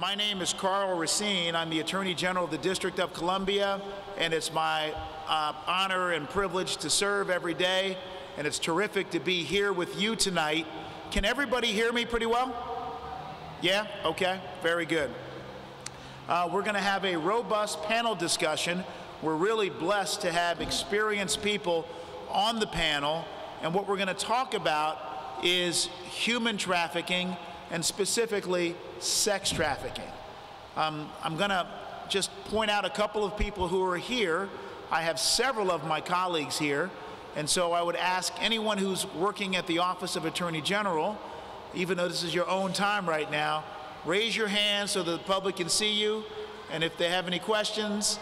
My name is Karl Racine. I'm the Attorney General of the District of Columbia, and it's my honor and privilege to serve every day, and it's terrific to be here with you tonight. Can everybody hear me pretty well? Yeah? Okay. Very good. We're going to have a robust panel discussion. We're really blessed to have experienced people on the panel, and what we're going to talk about is human trafficking, and specifically sex trafficking. I'm going to just point out a couple of people who are here. I have several of my colleagues here, and so I would ask anyone who's working at the Office of Attorney General, even though this is your own time right now, raise your hand so that the public can see you, and if they have any questions,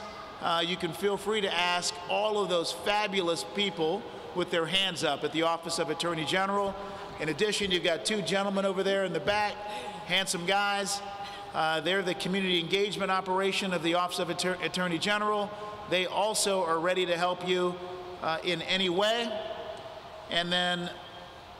you can feel free to ask all of those fabulous people with their hands up at the Office of Attorney General. In addition, you've got two gentlemen over there in the back, handsome guys. They're the community engagement operation of the Office of Attorney General. They also are ready to help you in any way. And then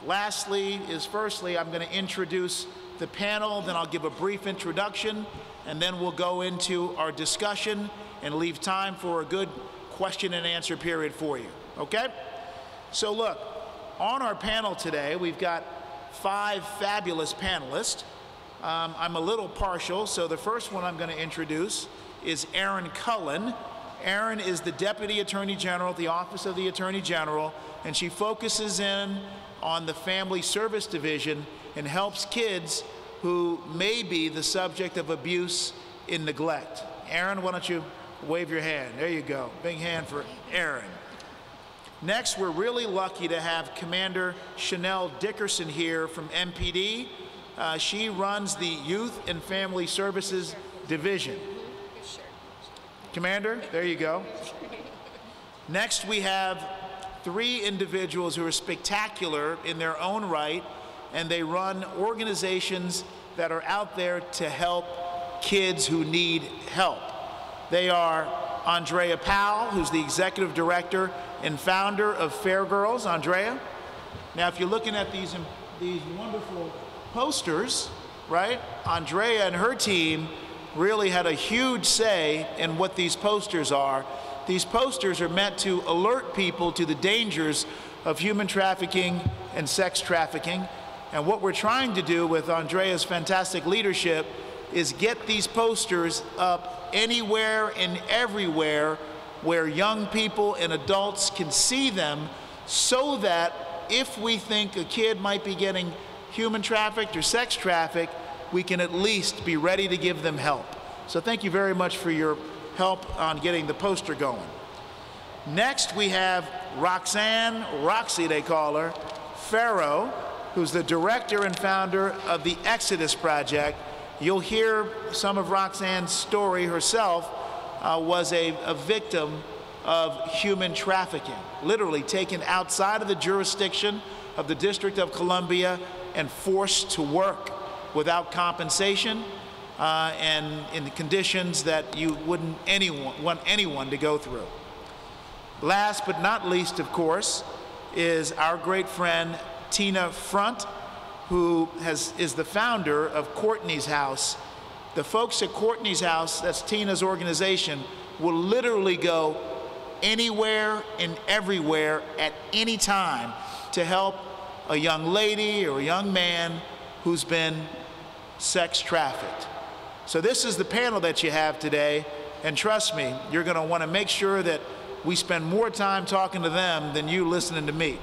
lastly is firstly, I'm going to introduce the panel, then I'll give a brief introduction, and then we'll go into our discussion and leave time for a good question and answer period for you, okay? So look, on our panel today, we've got 5 fabulous panelists. I'm a little partial, so the first one I'm going to introduce is Erin Cullen. Erin is the Deputy Attorney General at the Office of the Attorney General, and she focuses in on the Family Service Division and helps kids who may be the subject of abuse and neglect. Erin, why don't you wave your hand? There you go. Big hand for Erin. Next, we're really lucky to have Commander Chanel Dickerson here from MPD. She runs the Youth and Family Services Division. Commander, there you go. Next, we have 3 individuals who are spectacular in their own right, and they run organizations that are out there to help kids who need help. They are Andrea Powell, who's the Executive Director and founder of Fair Girls. Andrea? Now, if you're looking at these wonderful posters, right? Andrea and her team really had a huge say in what these posters are. These posters are meant to alert people to the dangers of human trafficking and sex trafficking. And what we're trying to do with Andrea's fantastic leadership is get these posters up anywhere and everywhere where young people and adults can see them, so that if we think a kid might be getting human trafficked or sex trafficked, we can at least be ready to give them help. So thank you very much for your help on getting the poster going. Next, we have Roxanne, Roxy they call her, Farrow, who's the director and founder of the Exodus Project. You'll hear some of Roxanne's story herself. Was a victim of human trafficking, literally taken outside of the jurisdiction of the District of Columbia and forced to work without compensation and in the conditions that you wouldn't want anyone to go through. Last but not least, of course, is our great friend Tina Frundt, who is the founder of Courtney's House. The folks at Courtney's House, that's Tina's organization, will literally go anywhere and everywhere at any time to help a young lady or a young man who's been sex trafficked. So this is the panel that you have today, and trust me, you're going to want to make sure that we spend more time talking to them than you listening to me.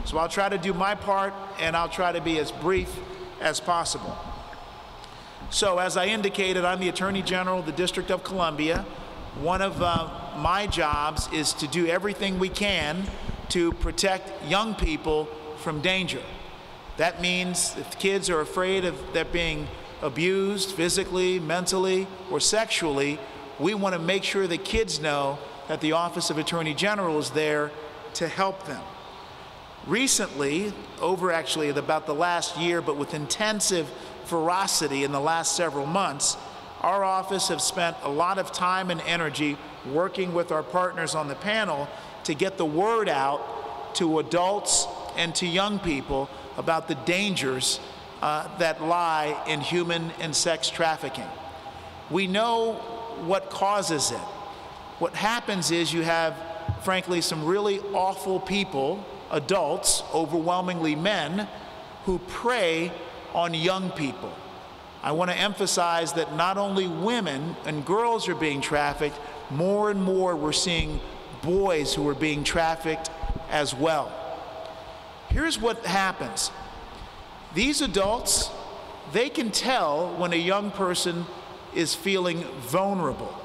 So I'll try to do my part, and I'll try to be as brief as possible. So as I indicated, I'm the Attorney General of the District of Columbia. One of my jobs is to do everything we can to protect young people from danger. That means if kids are afraid of them being abused physically, mentally, or sexually, we want to make sure that kids know that the Office of Attorney General is there to help them. Recently, over actually about the last year, but with intensive ferocity in the last several months, our office has spent a lot of time and energy working with our partners on the panel to get the word out to adults and to young people about the dangers that lie in human and sex trafficking. We know what causes it. What happens is you have, frankly, some really awful people, adults, overwhelmingly men, who prey on young people. I want to emphasize that not only women and girls are being trafficked, more and more we're seeing boys who are being trafficked as well. Here's what happens. These adults, they can tell when a young person is feeling vulnerable.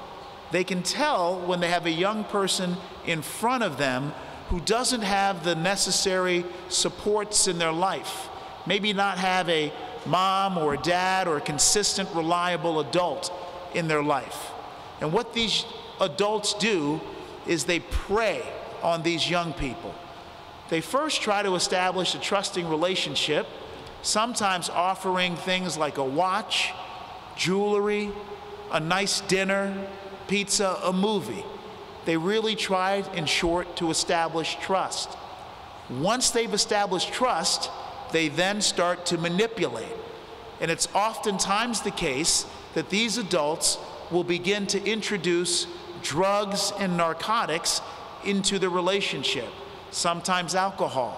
They can tell when they have a young person in front of them who doesn't have the necessary supports in their life. Maybe not have a mom or a dad or a consistent, reliable adult in their life. And what these adults do is they prey on these young people. They first try to establish a trusting relationship, sometimes offering things like a watch, jewelry, a nice dinner, pizza, a movie. They really try, in short, to establish trust. Once they've established trust, they then start to manipulate. And it's oftentimes the case that these adults will begin to introduce drugs and narcotics into the relationship, sometimes alcohol.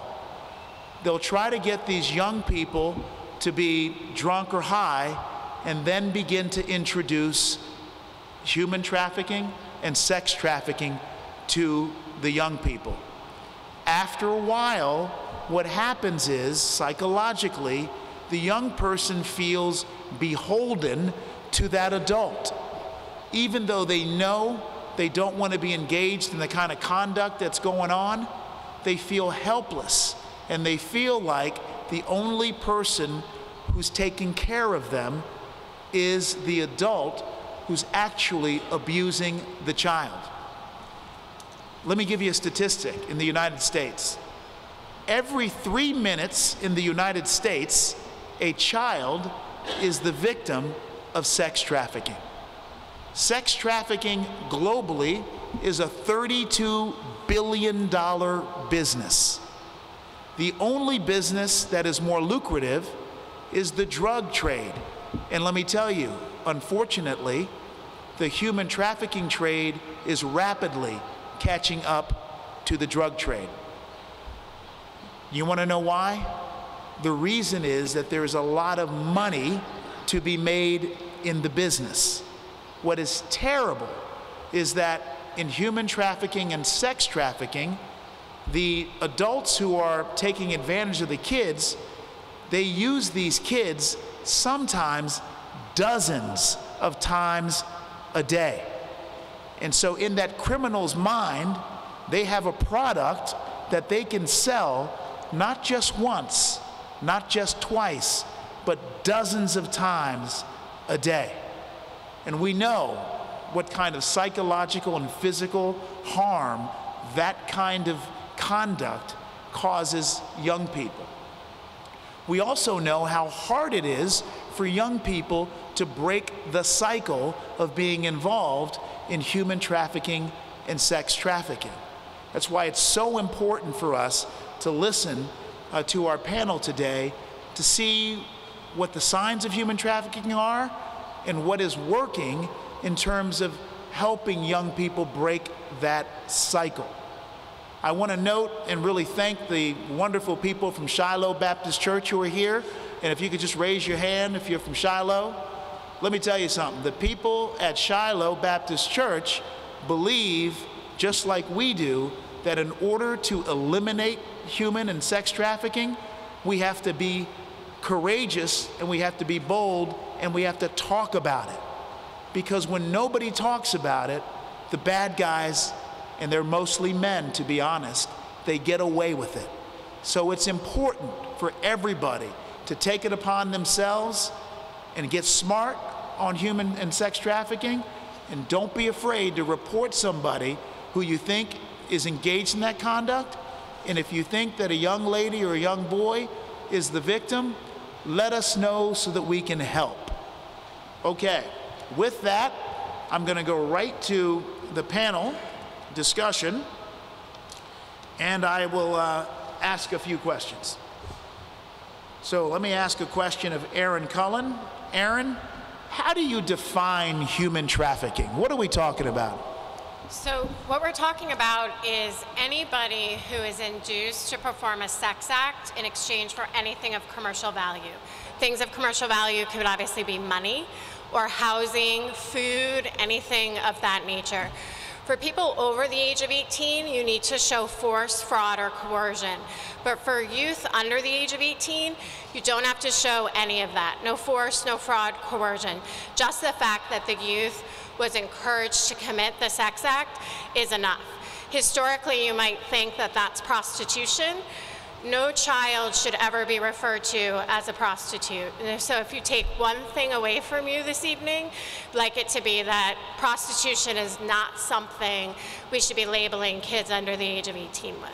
They'll try to get these young people to be drunk or high and then begin to introduce human trafficking and sex trafficking to the young people. After a while, what happens is, psychologically, the young person feels beholden to that adult. Even though they know they don't want to be engaged in the kind of conduct that's going on, they feel helpless, and they feel like the only person who's taking care of them is the adult who's actually abusing the child. Let me give you a statistic in the United States. Every 3 minutes in the United States, a child is the victim of sex trafficking. Sex trafficking globally is a $32 billion business. The only business that is more lucrative is the drug trade. And let me tell you, unfortunately, the human trafficking trade is rapidly catching up to the drug trade. You want to know why? The reason is that there's a lot of money to be made in the business. What is terrible is that in human trafficking and sex trafficking, the adults who are taking advantage of the kids, they use these kids sometimes dozens of times a day. And so in that criminal's mind, they have a product that they can sell not just once, not just twice, but dozens of times a day. And we know what kind of psychological and physical harm that kind of conduct causes young people. We also know how hard it is for young people to break the cycle of being involved in human trafficking and sex trafficking. That's why it's so important for us to listen to our panel today to see what the signs of human trafficking are and what is working in terms of helping young people break that cycle. I want to note and really thank the wonderful people from Shiloh Baptist Church who are here. And if you could just raise your hand if you're from Shiloh. Let me tell you something. The people at Shiloh Baptist Church believe, just like we do, that in order to eliminate human and sex trafficking, we have to be courageous and we have to be bold and we have to talk about it. Because when nobody talks about it, the bad guys, and they're mostly men, to be honest, they get away with it. So it's important for everybody to take it upon themselves and get smart on human and sex trafficking, and don't be afraid to report somebody who you think is engaged in that conduct. And if you think that a young lady or a young boy is the victim, let us know so that we can help. Okay, with that, I'm going to go right to the panel discussion, and I will ask a few questions. So let me ask a question of Erin Cullen. Erin, how do you define human trafficking? What are we talking about? So what we're talking about is anybody who is induced to perform a sex act in exchange for anything of commercial value. Things of commercial value could obviously be money or housing, food, anything of that nature. For people over the age of 18, you need to show force, fraud, or coercion. But for youth under the age of 18, you don't have to show any of that. No force, no fraud, coercion. Just the fact that the youth was encouraged to commit the sex act is enough. Historically, you might think that that's prostitution. No child should ever be referred to as a prostitute. So if you take one thing away from you this evening, I'd like it to be that prostitution is not something we should be labeling kids under the age of 18 with.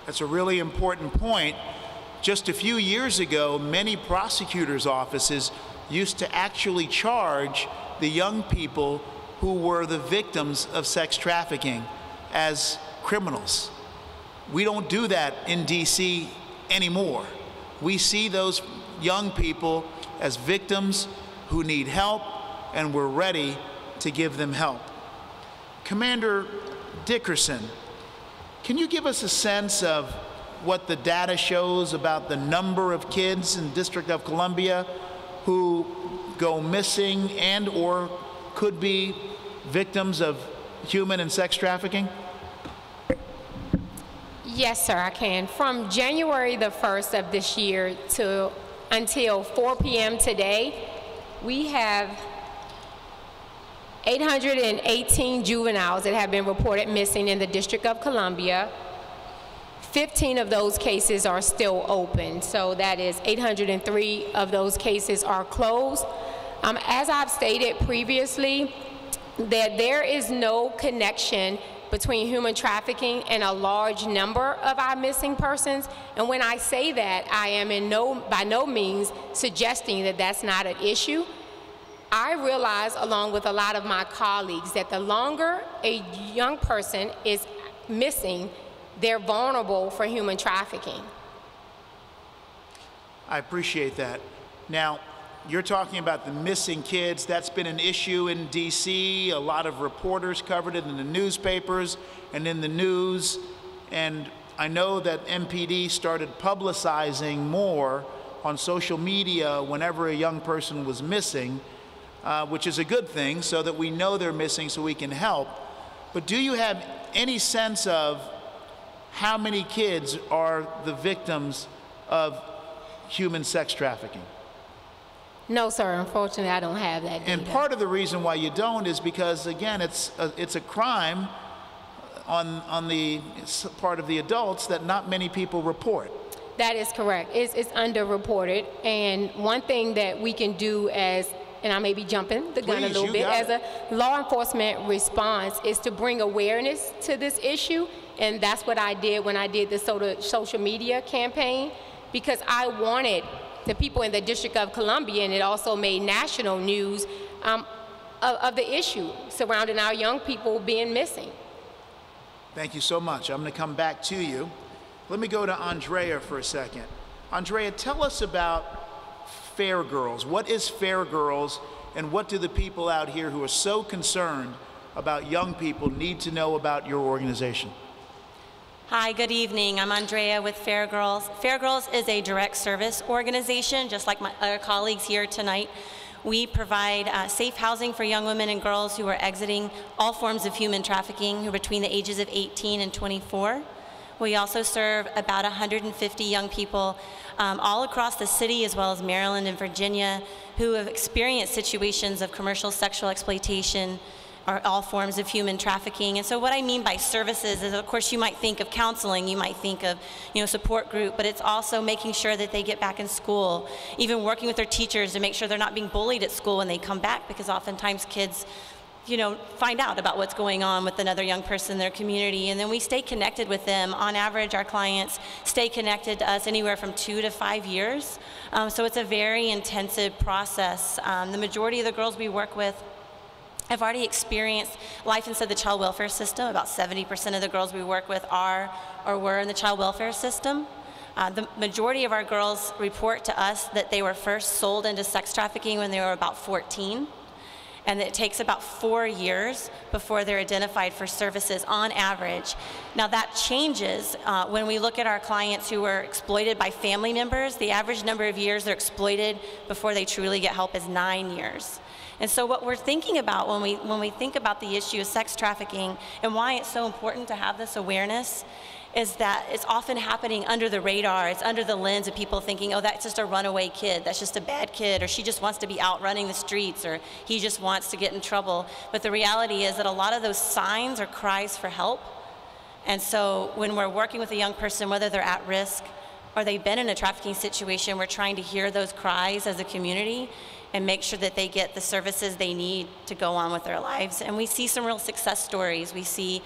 That's a really important point. Just a few years ago, many prosecutors' offices used to actually charge the young people who were the victims of sex trafficking as criminals. We don't do that in DC anymore. We see those young people as victims who need help, and we're ready to give them help. Commander Dickerson, can you give us a sense of what the data shows about the number of kids in the District of Columbia who go missing and or could be victims of human and sex trafficking? Yes, sir, I can. From January the 1st of this year to until 4 p.m. today, we have 818 juveniles that have been reported missing in the District of Columbia. 15 of those cases are still open, so that is 803 of those cases are closed. As I've stated previously, that there is no connection between human trafficking and a large number of our missing persons. And when I say that, I am by no means suggesting that that's not an issue. I realize, along with a lot of my colleagues, that the longer a young person is missing, they're vulnerable for human trafficking. I appreciate that. Now, you're talking about the missing kids. That's been an issue in DC. A lot of reporters covered it in the newspapers and in the news. And I know that MPD started publicizing more on social media whenever a young person was missing, which is a good thing, so that we know they're missing so we can help. But do you have any sense of how many kids are the victims of human sex trafficking? No, sir, unfortunately, I don't have that data. And part of the reason why you don't is because, again, it's a crime on the part of the adults that not many people report. That is correct. It's underreported. And one thing that we can do as, and I may be jumping the gun a little bit, as a law enforcement response is to bring awareness to this issue. And that's what I did when I did the social media campaign, because I wanted the people in the District of Columbia, and it also made national news of the issue surrounding our young people being missing. Thank you so much. I'm going to come back to you. Let me go to Andrea for a second. Andrea, tell us about Fair Girls. What is Fair Girls, and what do the people out here who are so concerned about young people need to know about your organization? Hi, good evening. I'm Andrea with Fair Girls. Fair Girls is a direct service organization, just like my other colleagues here tonight. We provide safe housing for young women and girls who are exiting all forms of human trafficking, who are between the ages of 18 and 24. We also serve about 150 young people all across the city, as well as Maryland and Virginia, who have experienced situations of commercial sexual exploitation, or all forms of human trafficking. And so what I mean by services is, of course, you might think of counseling, you might think of, support group, but it's also making sure that they get back in school, even working with their teachers to make sure they're not being bullied at school when they come back, because oftentimes kids, find out about what's going on with another young person in their community, and then we stay connected with them. On average, our clients stay connected to us anywhere from 2 to 5 years. So it's a very intensive process. The majority of the girls we work with have already experienced life inside the child welfare system. About 70% of the girls we work with are or were in the child welfare system. The majority of our girls report to us that they were first sold into sex trafficking when they were about 14, and it takes about 4 years before they're identified for services on average. Now that changes when we look at our clients who were exploited by family members. The average number of years they're exploited before they truly get help is 9 years. And so what we're thinking about when we think about the issue of sex trafficking and why it's so important to have this awareness is that it's often happening under the radar. It's under the lens of people thinking, oh, that's just a runaway kid, that's just a bad kid, or she just wants to be out running the streets, or he just wants to get in trouble. But the reality is that a lot of those signs are cries for help. And so when we're working with a young person, whether they're at risk or they've been in a trafficking situation, we're trying to hear those cries as a community and make sure that they get the services they need to go on with their lives. And we see some real success stories. We see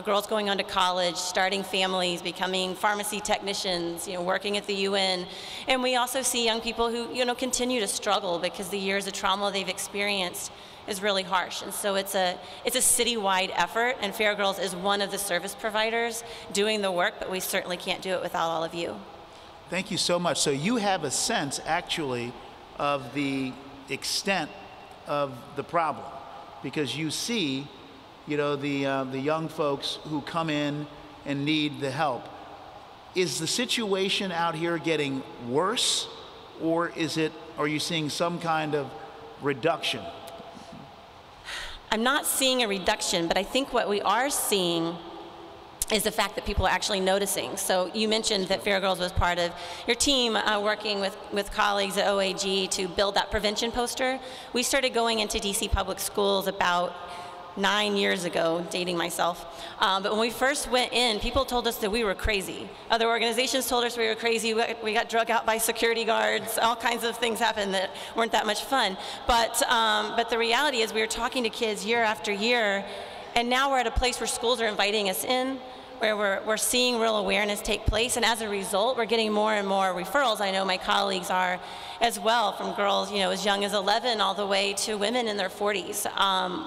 girls going on to college, starting families, becoming pharmacy technicians, working at the UN. And we also see young people who, continue to struggle because the years of trauma they've experienced is really harsh. And so it's a citywide effort, and Fair Girls is one of the service providers doing the work, but we certainly can't do it without all of you. Thank you so much. So you have a sense, actually, of the extent of the problem, because you see, the young folks who come in and need the help. Is the situation out here getting worse, or are you seeing some kind of reduction? I'm not seeing a reduction, but I think what we are seeing is the fact that people are actually noticing. So you mentioned that Fair Girls was part of your team working with colleagues at OAG to build that prevention poster. We started going into DC public schools about 9 years ago, dating myself. But when we first went in, people told us that we were crazy. Other organizations told us we were crazy. We got drug out by security guards. All kinds of things happened that weren't that much fun. But the reality is we were talking to kids year after year, and now we're at a place where schools are inviting us in, where we're seeing real awareness take place, and as a result, we're getting more and more referrals. I know my colleagues are as well, from girls as young as 11 all the way to women in their 40s.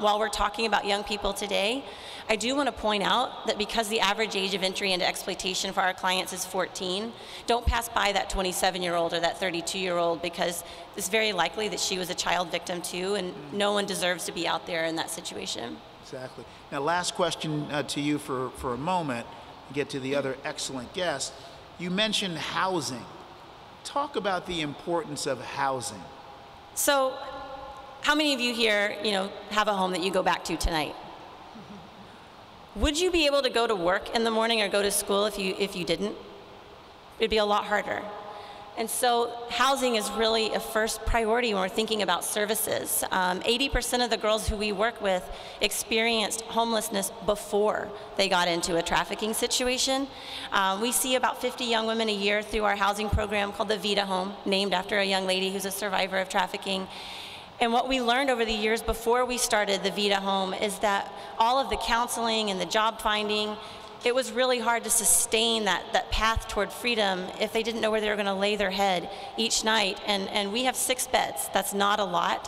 While we're talking about young people today, I do want to point out that because the average age of entry into exploitation for our clients is 14, don't pass by that 27-year-old or that 32-year-old, because it's very likely that she was a child victim too, and no one deserves to be out there in that situation. Exactly. Now, last question to you for a moment, get to the other excellent guest. You mentioned housing. Talk about the importance of housing. So, how many of you here, have a home that you go back to tonight? Would you be able to go to work in the morning or go to school if you didn't? It'd be a lot harder. And so housing is really a first priority when we're thinking about services. 80% of the girls who we work with experienced homelessness before they got into a trafficking situation. We see about 50 young women a year through our housing program called the Vita Home, named after a young lady who's a survivor of trafficking. And what we learned over the years before we started the Vita Home is that all of the counseling and the job finding, it was really hard to sustain that path toward freedom if they didn't know where they were going to lay their head each night. And we have 6 beds. That's not a lot.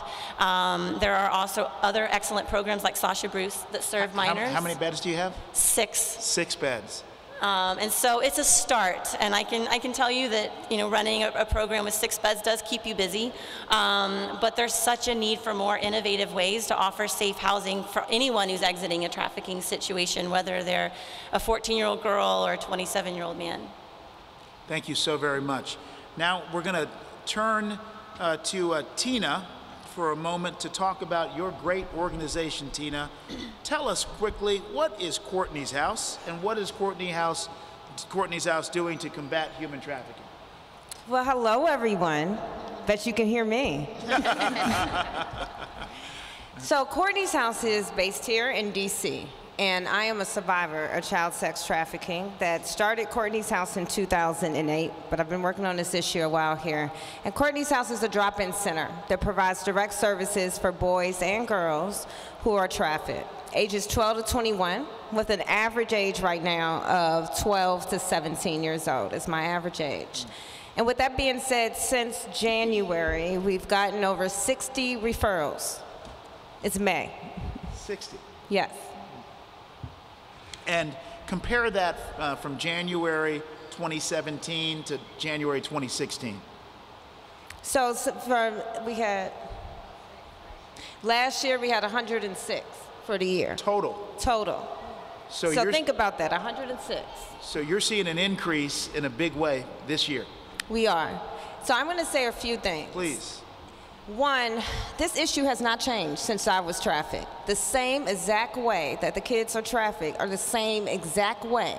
There are also other excellent programs like Sasha Bruce that serve minors. How many beds do you have? 6. 6 beds. And so it's a start, and I can tell you that running a program with 6 beds does keep you busy, but there's such a need for more innovative ways to offer safe housing for anyone who's exiting a trafficking situation, whether they're a 14-year-old girl or a 27-year-old man. Thank you so very much. Now we're going to turn to Tina for a moment to talk about your great organization. Tina, tell us quickly, what is Courtney's House, and what is Courtney's House doing to combat human trafficking? Well, hello, everyone. Bet you can hear me. So Courtney's House is based here in DC, and I am a survivor of child sex trafficking that started Courtney's House in 2008, but I've been working on this issue a while here. And Courtney's House is a drop-in center that provides direct services for boys and girls who are trafficked, ages 12 to 21, with an average age right now of 12 to 17 years old is my average age. And with that being said, since January, we've gotten over 60 referrals. It's May. 60? Yes. And compare that from January 2017 to January 2016? So last year we had 106 for the year. Total? Total. So think about that, 106. So you're seeing an increase in a big way this year? We are. So I'm going to say a few things. Please. One, this issue has not changed since I was trafficked. The same exact way that the kids are trafficked are the same exact way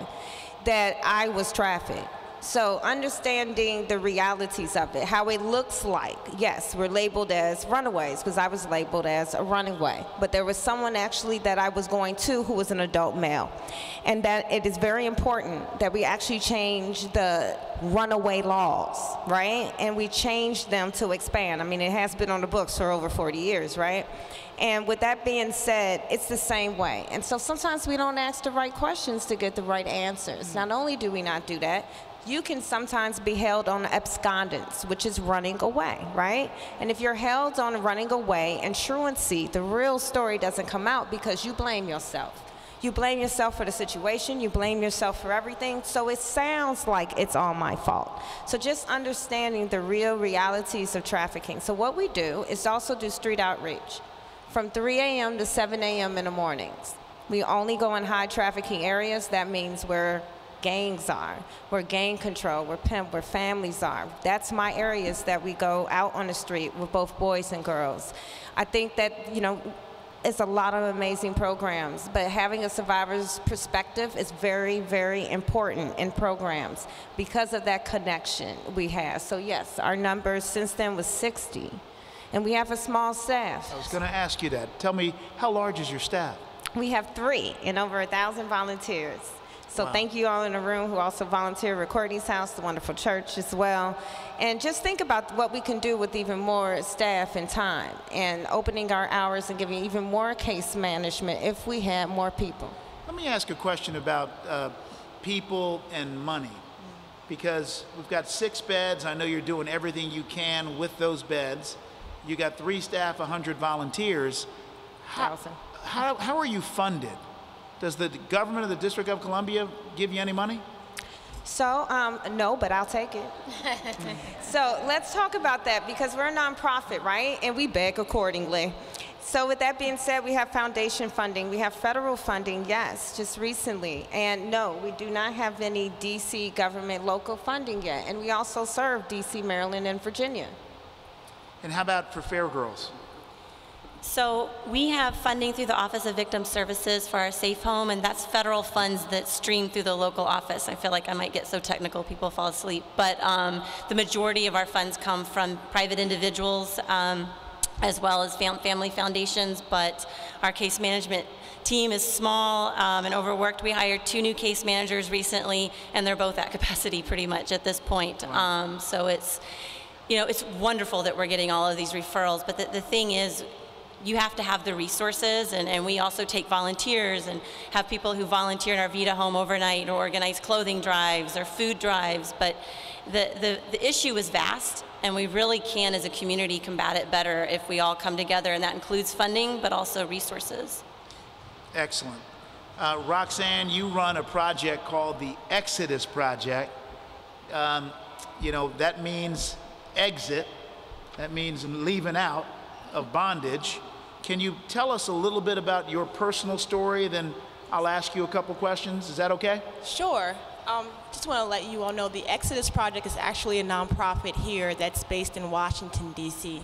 that I was trafficked. So understanding the realities of it, how it looks like. Yes, we're labeled as runaways because I was labeled as a runaway. But there was someone actually that I was going to who was an adult male. And that it is very important that we actually change the runaway laws, right? And we changed them to expand. I mean, it has been on the books for over 40 years, right? And with that being said, it's the same way. And so sometimes we don't ask the right questions to get the right answers. Not only do we not do that, you can sometimes be held on abscondence, which is running away, right? And if you're held on running away and truancy, the real story doesn't come out because you blame yourself. You blame yourself for the situation, you blame yourself for everything, so it sounds like it's all my fault. So just understanding the real realities of trafficking. So what we do is also do street outreach from 3 a.m. to 7 a.m. in the mornings. We only go in high trafficking areas. That means where gangs are, where gang control, where pimp, where families are. That's my areas that we go out on the street with both boys and girls. I think that, you know, it's a lot of amazing programs, but having a survivor's perspective is very, very important in programs because of that connection we have. So yes, our numbers since then was 60, and we have a small staff. I was going to ask you that. Tell me, how large is your staff? We have 3 and over 1,000 volunteers. So wow. Thank you all in the room who also volunteer at Courtney's House, the wonderful church as well. And just think about what we can do with even more staff and time and opening our hours and giving even more case management if we had more people. Let me ask a question about people and money, because we've got 6 beds. I know you're doing everything you can with those beds. You got 3 staff, 100 volunteers. How are you funded? Does the government of the District of Columbia give you any money? So, no, but I'll take it. So let's talk about that because we're a nonprofit, right? And we beg accordingly. So with that being said, we have foundation funding. We have federal funding, yes, just recently. And no, we do not have any DC government local funding yet. And we also serve DC, Maryland, and Virginia. And how about for Fair Girls? So we have funding through the Office of Victim Services for our safe home, and that's federal funds that stream through the local office. I feel like I might get so technical people fall asleep, but the majority of our funds come from private individuals as well as family foundations, but our case management team is small and overworked. We hired 2 new case managers recently, and they're both at capacity pretty much at this point. Wow. So it's, you know, it's wonderful that we're getting all of these referrals, but the thing is, you have to have the resources, and we also take volunteers and have people who volunteer in our Vita home overnight or organize clothing drives or food drives, but the issue is vast, and we really can as a community combat it better if we all come together, and that includes funding but also resources. Excellent. Roxanne, you run a project called the Exodus Project. You know, that means exit, that means leaving out of bondage. Can you tell us a little bit about your personal story, then I'll ask you a couple questions. Is that okay? Sure. Just want to let you all know the Exodus Project is actually a nonprofit here that's based in Washington, D.C.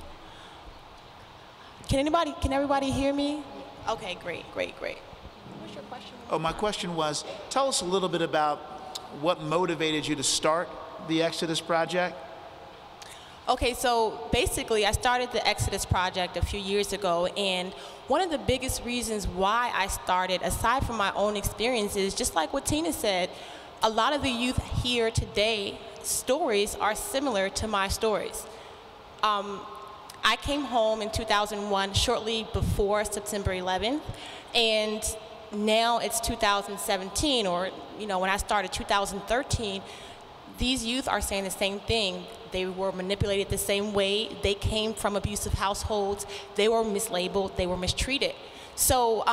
Can everybody hear me? Okay, great. What's your question? Oh, my question was, tell us a little bit about what motivated you to start the Exodus Project. Okay, so basically I started the Exodus Project a few years ago, and one of the biggest reasons why I started, aside from my own experiences, just like what Tina said, a lot of the youth here today, stories are similar to my stories. I came home in 2001, shortly before September 11th, and now it's 2017, or you know, when I started 2013, these youth are saying the same thing. They were manipulated the same way. They came from abusive households. They were mislabeled. They were mistreated. So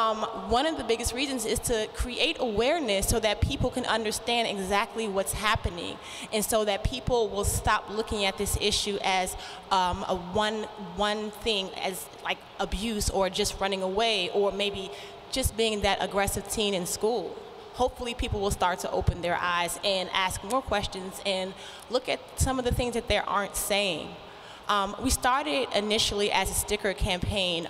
one of the biggest reasons is to create awareness so that people can understand exactly what's happening, and so that people will stop looking at this issue as a one thing, as like abuse or just running away or maybe just being that aggressive teen in school. Hopefully people will start to open their eyes and ask more questions and look at some of the things that they aren't saying. We started initially as a sticker campaign.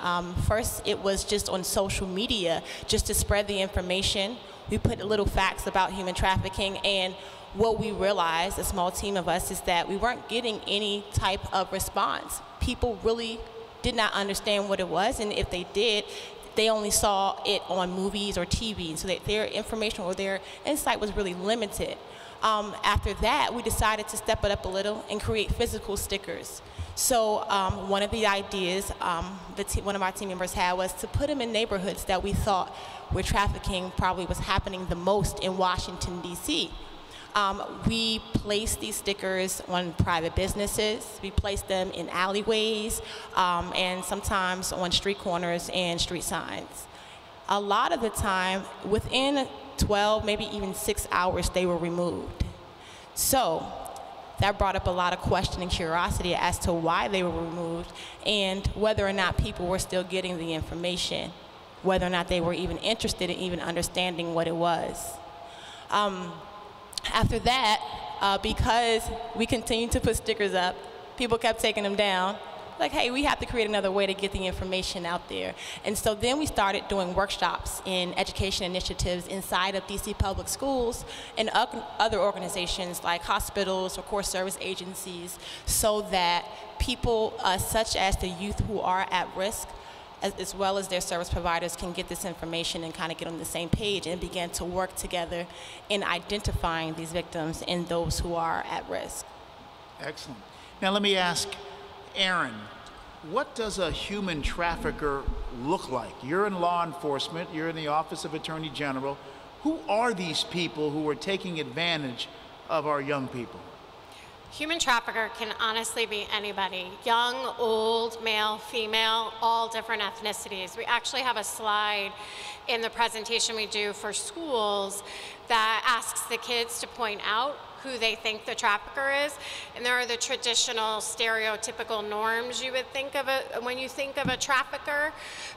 First, it was just on social media, just to spread the information. We put little facts about human trafficking, and what we realized, a small team of us, is that we weren't getting any type of response. People really did not understand what it was, and if they did, they only saw it on movies or TV, so that their information or their insight was really limited. After that, we decided to step it up a little and create physical stickers. So one of the ideas one of our team members had was to put them in neighborhoods that we thought where trafficking probably was happening the most in Washington, D.C. We placed these stickers on private businesses. We placed them in alleyways and sometimes on street corners and street signs. A lot of the time, within 12, maybe even 6 hours, they were removed. So that brought up a lot of question and curiosity as to why they were removed and whether or not people were still getting the information, whether or not they were even interested in even understanding what it was. After that, because we continued to put stickers up, people kept taking them down. Like, hey, we have to create another way to get the information out there. And so then we started doing workshops in education initiatives inside of DC public schools and other organizations like hospitals or core service agencies, so that people such as the youth who are at risk, as well as their service providers, can get this information and kind of get on the same page and begin to work together in identifying these victims and those who are at risk. Excellent. Now let me ask Erin, what does a human trafficker look like? You're in law enforcement, you're in the Office of Attorney General. Who are these people who are taking advantage of our young people? Human trafficker can honestly be anybody, young, old, male, female, all different ethnicities. We actually have a slide in the presentation we do for schools that asks the kids to point out who they think the trafficker is. And there are the traditional stereotypical norms you would think of when you think of a trafficker,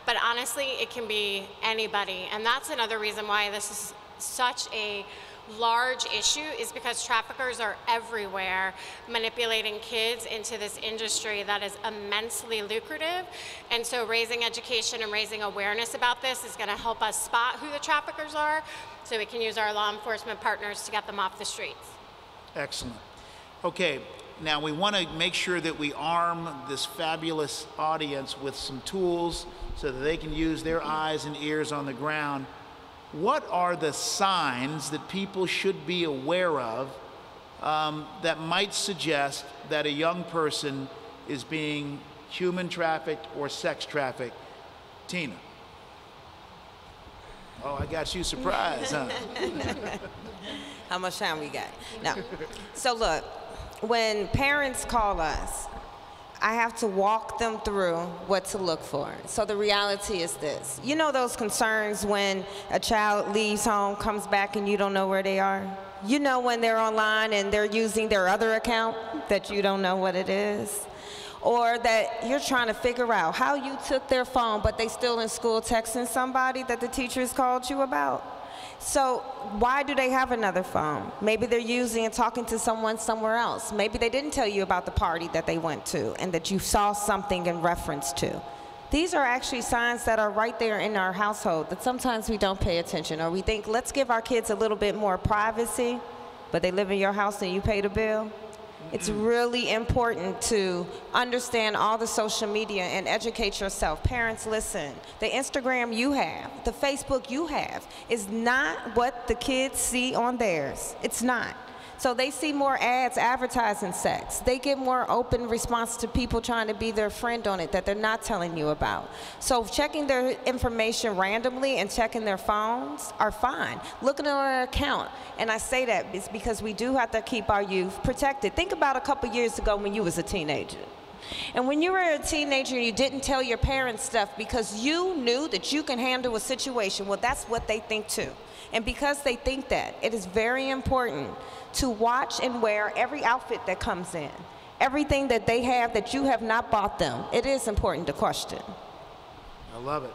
but honestly, it can be anybody. And that's another reason why this is such a large issue, is because traffickers are everywhere, manipulating kids into this industry that is immensely lucrative. And so raising education and raising awareness about this is going to help us spot who the traffickers are, so we can use our law enforcement partners to get them off the streets. Excellent. Okay, now we want to make sure that we arm this fabulous audience with some tools so that they can use their eyes and ears on the ground. What are the signs that people should be aware of that might suggest that a young person is being human trafficked or sex trafficked? Tina. Oh, I got you surprised, huh? How much time we got? No. So look, when parents call us, I have to walk them through what to look for. So the reality is this. You know those concerns when a child leaves home, comes back, and you don't know where they are? You know when they're online and they're using their other account that you don't know what it is? Or that you're trying to figure out how you took their phone, but they still in school texting somebody that the teachers called you about? So why do they have another phone? Maybe they're using and talking to someone somewhere else. Maybe they didn't tell you about the party that they went to and that you saw something in reference to. These are actually signs that are right there in our household that sometimes we don't pay attention, or we think, let's give our kids a little bit more privacy, but they live in your house and you pay the bill. It's really important to understand all the social media and educate yourself. Parents, listen, the Instagram you have, the Facebook you have is not what the kids see on theirs. It's not. So they see more ads advertising sex. They get more open response to people trying to be their friend on it that they're not telling you about. So checking their information randomly and checking their phones are fine. Looking at their account, and I say that is because we do have to keep our youth protected. Think about a couple years ago when you was a teenager. And when you were a teenager, you didn't tell your parents stuff because you knew that you can handle a situation. Well, that's what they think too. And because they think that, it is very important to watch and wear every outfit that comes in. Everything that they have that you have not bought them, it is important to question. I love it.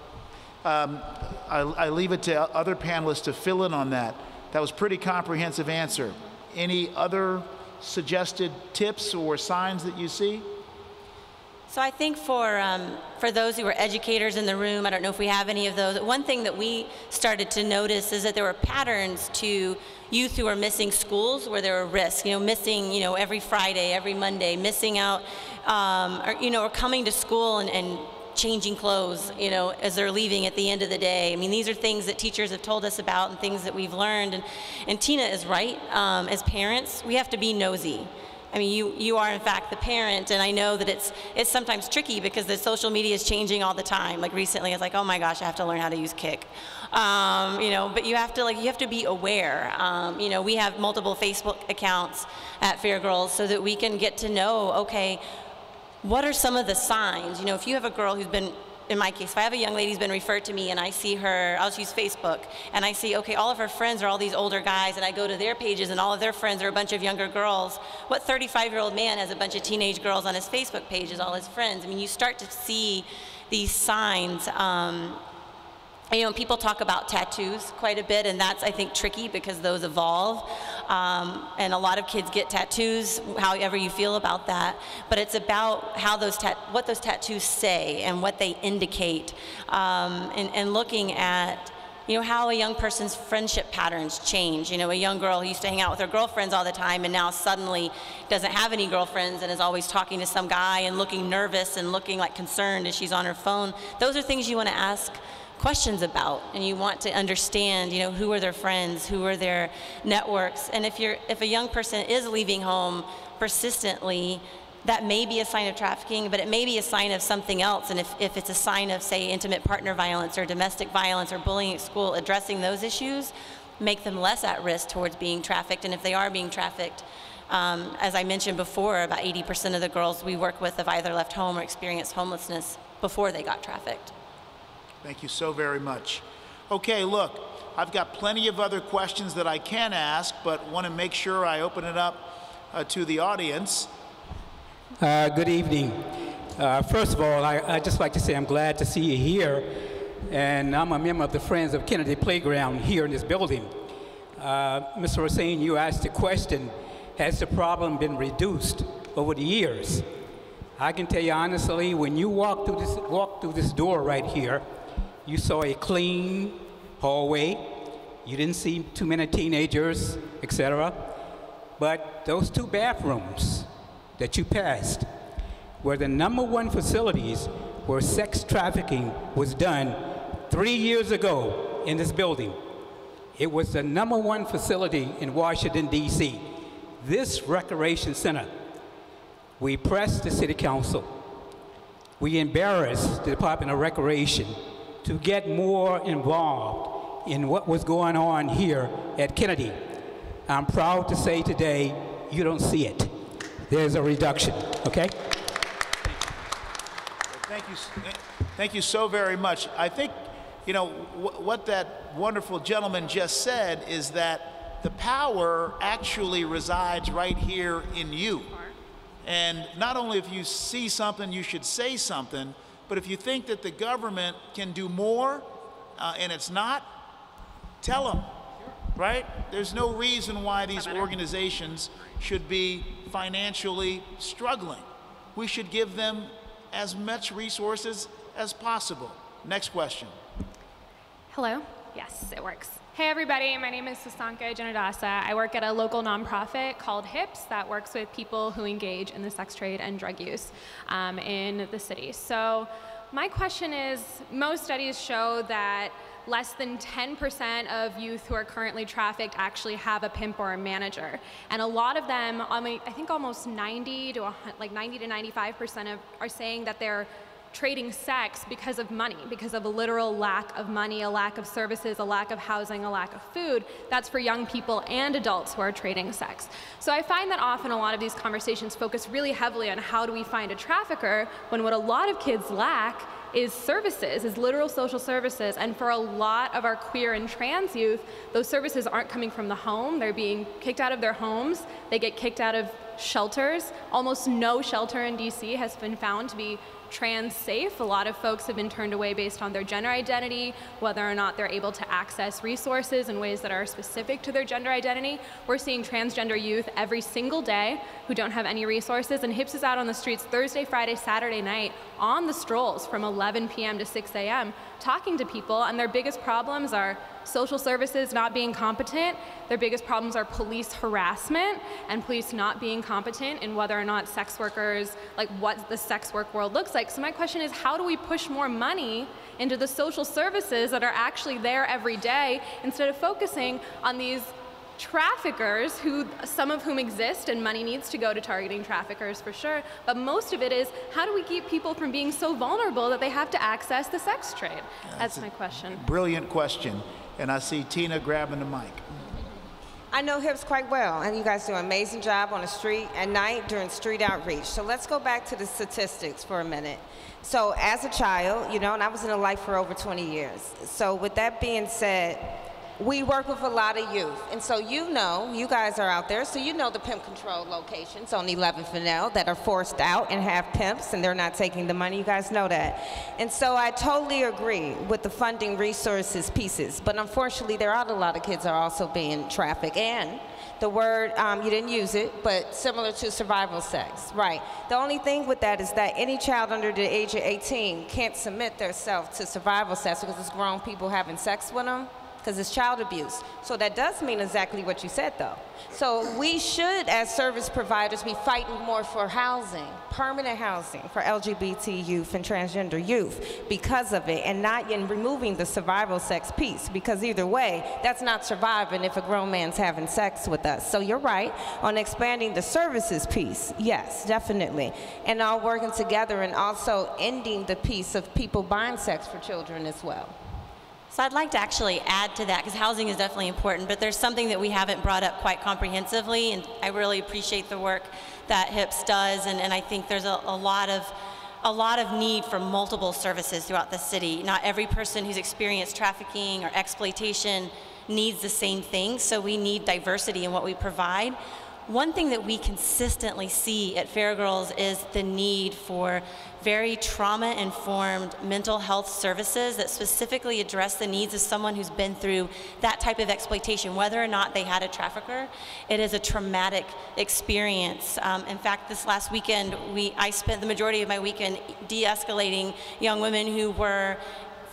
I leave it to other panelists to fill in on that. That was a pretty comprehensive answer. Any other suggested tips or signs that you see? So I think for those who are educators in the room, I don't know if we have any of those, one thing that we started to notice is that there were patterns to youth who are missing schools where there were risks, missing, every Friday, every Monday, missing out, or coming to school and changing clothes, as they're leaving at the end of the day. I mean, these are things that teachers have told us about and things that we've learned. And Tina is right. As parents, we have to be nosy. I mean, you are in fact the parent, and I know that it's sometimes tricky because the social media is changing all the time. Like recently, it's like, oh my gosh, I have to learn how to use Kik. But you have to be aware. We have multiple Facebook accounts at Fair Girls so that we can get to know, okay, what are some of the signs? If you have a girl who's been, in my case, if I have a young lady who's been referred to me and I see her, I'll just use Facebook, and I see, okay, all of her friends are all these older guys, and I go to their pages and all of their friends are a bunch of younger girls. What 35-year-old man has a bunch of teenage girls on his Facebook page as all his friends? I mean, you start to see these signs. People talk about tattoos quite a bit, and that's, I think, tricky because those evolve. And a lot of kids get tattoos, however you feel about that. But it's about how what those tattoos say and what they indicate, and looking at, how a young person's friendship patterns change. A young girl who used to hang out with her girlfriends all the time and now suddenly doesn't have any girlfriends and is always talking to some guy and looking nervous and looking like concerned as she's on her phone. Those are things you want to ask questions about, and you want to understand, who are their friends, who are their networks. And if a young person is leaving home persistently, that may be a sign of trafficking, but it may be a sign of something else. And if it's a sign of, say, intimate partner violence or domestic violence or bullying at school, addressing those issues make them less at risk towards being trafficked. And if they are being trafficked, as I mentioned before, about 80% of the girls we work with have either left home or experienced homelessness before they got trafficked. Thank you so very much. Okay, look, I've got plenty of other questions that I can ask, but want to make sure I open it up to the audience. Good evening. First of all, I'd just like to say I'm glad to see you here, and I'm a member of the Friends of Kennedy Playground here in this building. Mr. Racine, you asked the question, has the problem been reduced over the years? I can tell you honestly, when you walk through this door right here, you saw a clean hallway. You didn't see too many teenagers, etc. But those two bathrooms that you passed were the #1 facilities where sex trafficking was done 3 years ago in this building. It was the #1 facility in Washington, D.C. This recreation center. We pressed the City Council. We embarrassed the Department of Recreation to get more involved in what was going on here at Kennedy. I'm proud to say today, you don't see it. There's a reduction, okay? Thank you so very much. I think, what that wonderful gentleman just said is that the power actually resides right here in you. And not only if you see something, you should say something, but if you think that the government can do more and it's not, tell them, right? There's no reason why these organizations should be financially struggling. We should give them as much resources as possible. Next question. Hello? Yes, it works. Hey everybody, my name is Sanka. I work at a local nonprofit called HIPS that works with people who engage in the sex trade and drug use in the city. So my question is, most studies show that less than 10% of youth who are currently trafficked actually have a pimp or a manager. And a lot of them, I think almost 90 to 95% are saying that they're trading sex because of money, because of a literal lack of money, a lack of services, a lack of housing, a lack of food. That's for young people and adults who are trading sex. So I find that often a lot of these conversations focus really heavily on how do we find a trafficker, when what a lot of kids lack is services, is literal social services. And for a lot of our queer and trans youth, those services aren't coming from the home. They're being kicked out of their homes. They get kicked out of shelters. Almost no shelter in DC has been found to be trans safe. A lot of folks have been turned away based on their gender identity, whether or not they're able to access resources in ways that are specific to their gender identity. We're seeing transgender youth every single day who don't have any resources, and HIPS is out on the streets Thursday, Friday, Saturday night on the strolls from 11 p.m. to 6 a.m. talking to people, and their biggest problems are social services not being competent. Their biggest problems are police harassment and police not being competent in whether or not sex workers, like what the sex work world looks like. So my question is, how do we push more money into the social services that are actually there every day instead of focusing on these traffickers, who some of whom exist, and money needs to go to targeting traffickers for sure, but most of it is, how do we keep people from being so vulnerable that they have to access the sex trade? That's my question. Brilliant question. And I see Tina grabbing the mic. I know HIPS quite well, and you guys do an amazing job on the street at night during street outreach. So let's go back to the statistics for a minute. So as a child, you know, and I was in the life for over 20 years. So with that being said, we work with a lot of youth. And so you know, you guys are out there, so you know the pimp control locations on 11th Fennell that are forced out and have pimps and they're not taking the money. You guys know that. And so I totally agree with the funding resources pieces. But unfortunately, there are a lot of kids that are also being trafficked. And the word, you didn't use it, but similar to survival sex, right? The only thing with that is that any child under the age of 18 can't submit themselves to survival sex because it's grown people having sex with them, because it's child abuse. So that does mean exactly what you said, though. So we should, as service providers, be fighting more for housing, permanent housing for LGBT youth and transgender youth because of it, and not in removing the survival sex piece, because either way, that's not surviving if a grown man's having sex with us. So you're right on expanding the services piece. Yes, definitely. And all working together, and also ending the piece of people buying sex for children as well. So I'd like to actually add to that, because housing is definitely important, but there's something that we haven't brought up quite comprehensively, and I really appreciate the work that HIPS does, and I think there's a lot of need for multiple services throughout the city. Not every person who's experienced trafficking or exploitation needs the same thing, so we need diversity in what we provide. One thing that we consistently see at Fairgirls is the need for very trauma-informed mental health services that specifically address the needs of someone who's been through that type of exploitation, whether or not they had a trafficker. It is a traumatic experience. In fact, this last weekend, I spent the majority of my weekend de-escalating young women who were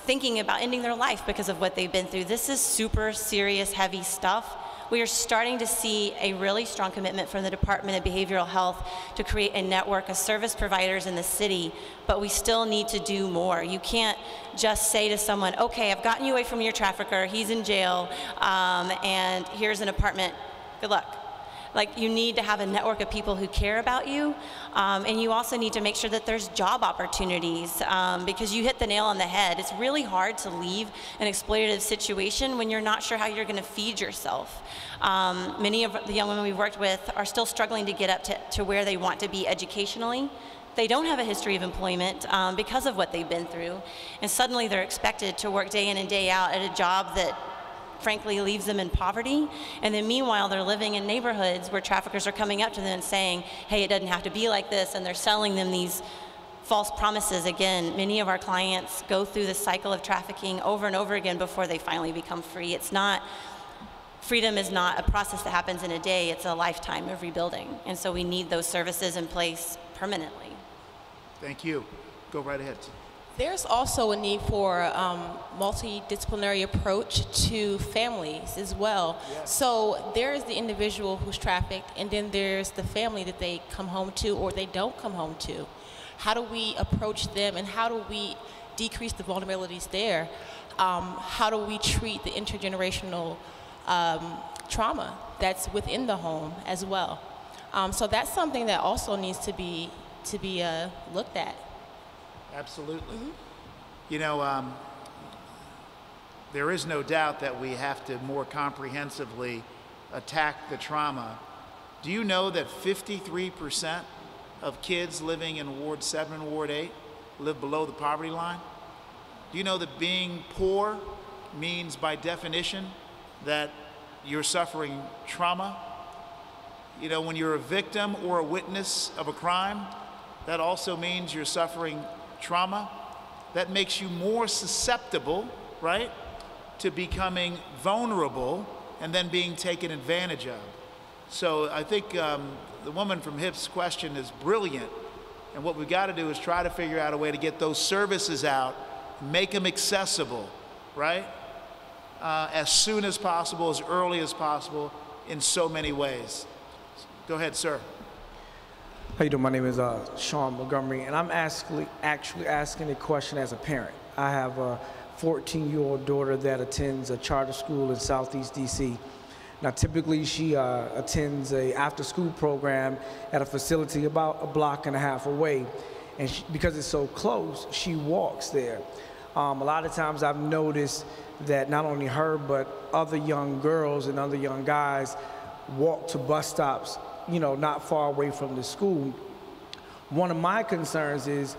thinking about ending their life because of what they've been through. This is super serious, heavy stuff. We are starting to see a really strong commitment from the Department of Behavioral Health to create a network of service providers in the city, but we still need to do more. You can't just say to someone, okay, I've gotten you away from your trafficker, he's in jail, and here's an apartment, good luck. Like, you need to have a network of people who care about you, and you also need to make sure that there's job opportunities, because you hit the nail on the head. It's really hard to leave an exploitative situation when you're not sure how you're gonna feed yourself. Many of the young women we've worked with are still struggling to get up to where they want to be educationally. They don't have a history of employment because of what they've been through, and suddenly they're expected to work day in and day out at a job that frankly leaves them in poverty, and then meanwhile they're living in neighborhoods where traffickers are coming up to them and saying, hey, it doesn't have to be like this, and they're selling them these false promises. Again, many of our clients go through the cycle of trafficking over and over again before they finally become free. Freedom is not a process that happens in a day, it's a lifetime of rebuilding, and so we need those services in place permanently. Thank you. Go right ahead. There's also a need for a multidisciplinary approach to families as well. Yes. So there's the individual who's trafficked, and then there's the family that they come home to or they don't come home to. How do we approach them, and how do we decrease the vulnerabilities there? How do we treat the intergenerational trauma that's within the home as well? So that's something that also needs to be looked at. Absolutely. You know, there is no doubt that we have to more comprehensively attack the trauma. Do you know that 53% of kids living in Ward 7 and Ward 8 live below the poverty line? Do you know that being poor means by definition that you're suffering trauma? You know, when you're a victim or a witness of a crime, that also means you're suffering trauma. That makes you more susceptible, right, to becoming vulnerable and then being taken advantage of. So I think the woman from HIP's question is brilliant. And what we've got to do is try to figure out a way to get those services out, make them accessible, right? As soon as possible, as early as possible, in so many ways. Go ahead, sir. How you doing? My name is Shawn Montgomery, and I'm actually asking a question as a parent. I have a 14-year-old daughter that attends a charter school in Southeast DC. Now, typically, she attends a after-school program at a facility about a block and a half away. And because it's so close, she walks there. A lot of times I've noticed that not only her, but other young girls and other young guys walk to bus stops, you know, not far away from the school. One of my concerns is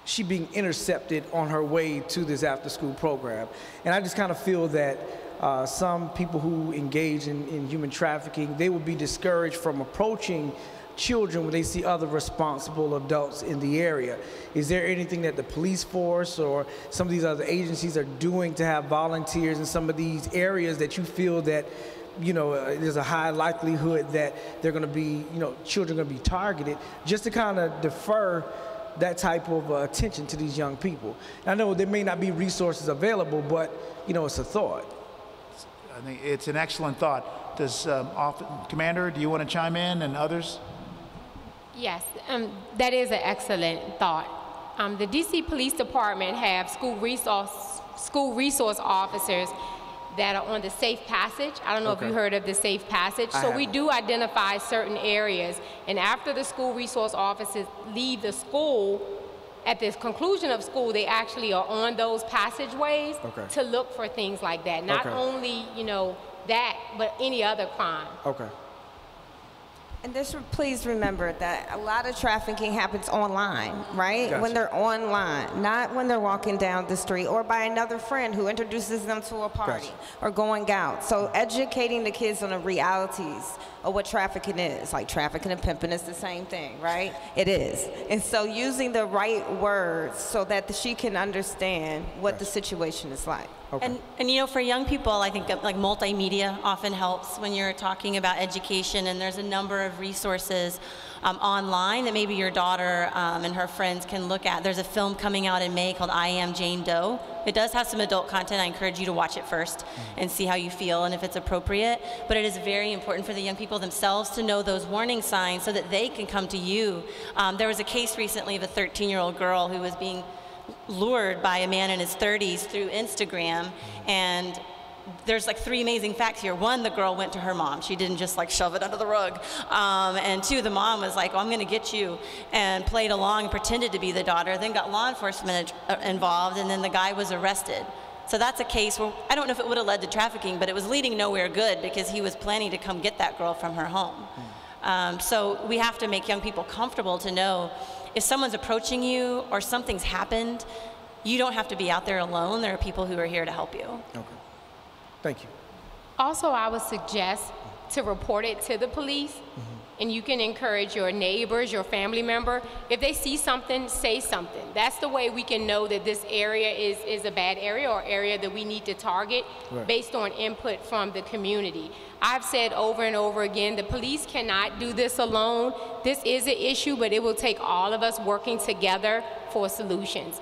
she being intercepted on her way to this after-school program. And I just kind of feel that some people who engage in human trafficking, they will be discouraged from approaching children when they see other responsible adults in the area. Is there anything that the police force or some of these other agencies are doing to have volunteers in some of these areas that you feel that, you know, there's a high likelihood that they're going to be, you know, children are going to be targeted, just to kind of defer that type of attention to these young people? I know there may not be resources available, but, you know, it's a thought. I think it's an excellent thought. Does Commander, do you want to chime in, and others? Yes, that is an excellent thought. The DC Police Department have school resource officers that are on the Safe Passage. I don't know if you heard of the Safe Passage. So we do identify certain areas, and after the school resource officers leave the school, at the conclusion of school, they actually are on those passageways to look for things like that. Not only, you know, that, but any other crime. And this, please remember that a lot of trafficking happens online, right? Gotcha. When they're online, not when they're walking down the street or by another friend who introduces them to a party or going out. So educating the kids on the realities of what trafficking is. Like trafficking and pimping is the same thing, right? It is. And so using the right words so that she can understand what the situation is like. And you know, for young people, I think like multimedia often helps when you're talking about education, and there's a number of resources online that maybe your daughter and her friends can look at. There's a film coming out in May called I Am Jane Doe. It does have some adult content. I encourage you to watch it first and see how you feel and if it's appropriate. But it is very important for the young people themselves to know those warning signs so that they can come to you. There was a case recently of a 13-year-old girl who was being lured by a man in his 30s through Instagram, and there's like 3 amazing facts here. 1, the girl went to her mom. She didn't just like shove it under the rug. And 2, the mom was like, oh, I'm gonna get you, and played along and pretended to be the daughter, then got law enforcement involved, and then the guy was arrested. So that's a case where I don't know if it would have led to trafficking, but it was leading nowhere good because he was planning to come get that girl from her home. So we have to make young people comfortable to know if someone's approaching you or something's happened, you don't have to be out there alone. There are people who are here to help you. Thank you. Also, I would suggest to report it to the police, and you can encourage your neighbors, your family member. If they see something, say something. That's the way we can know that this area is a bad area or area that we need to target based on input from the community. I've said over and over again, the police cannot do this alone. This is an issue, but it will take all of us working together for solutions.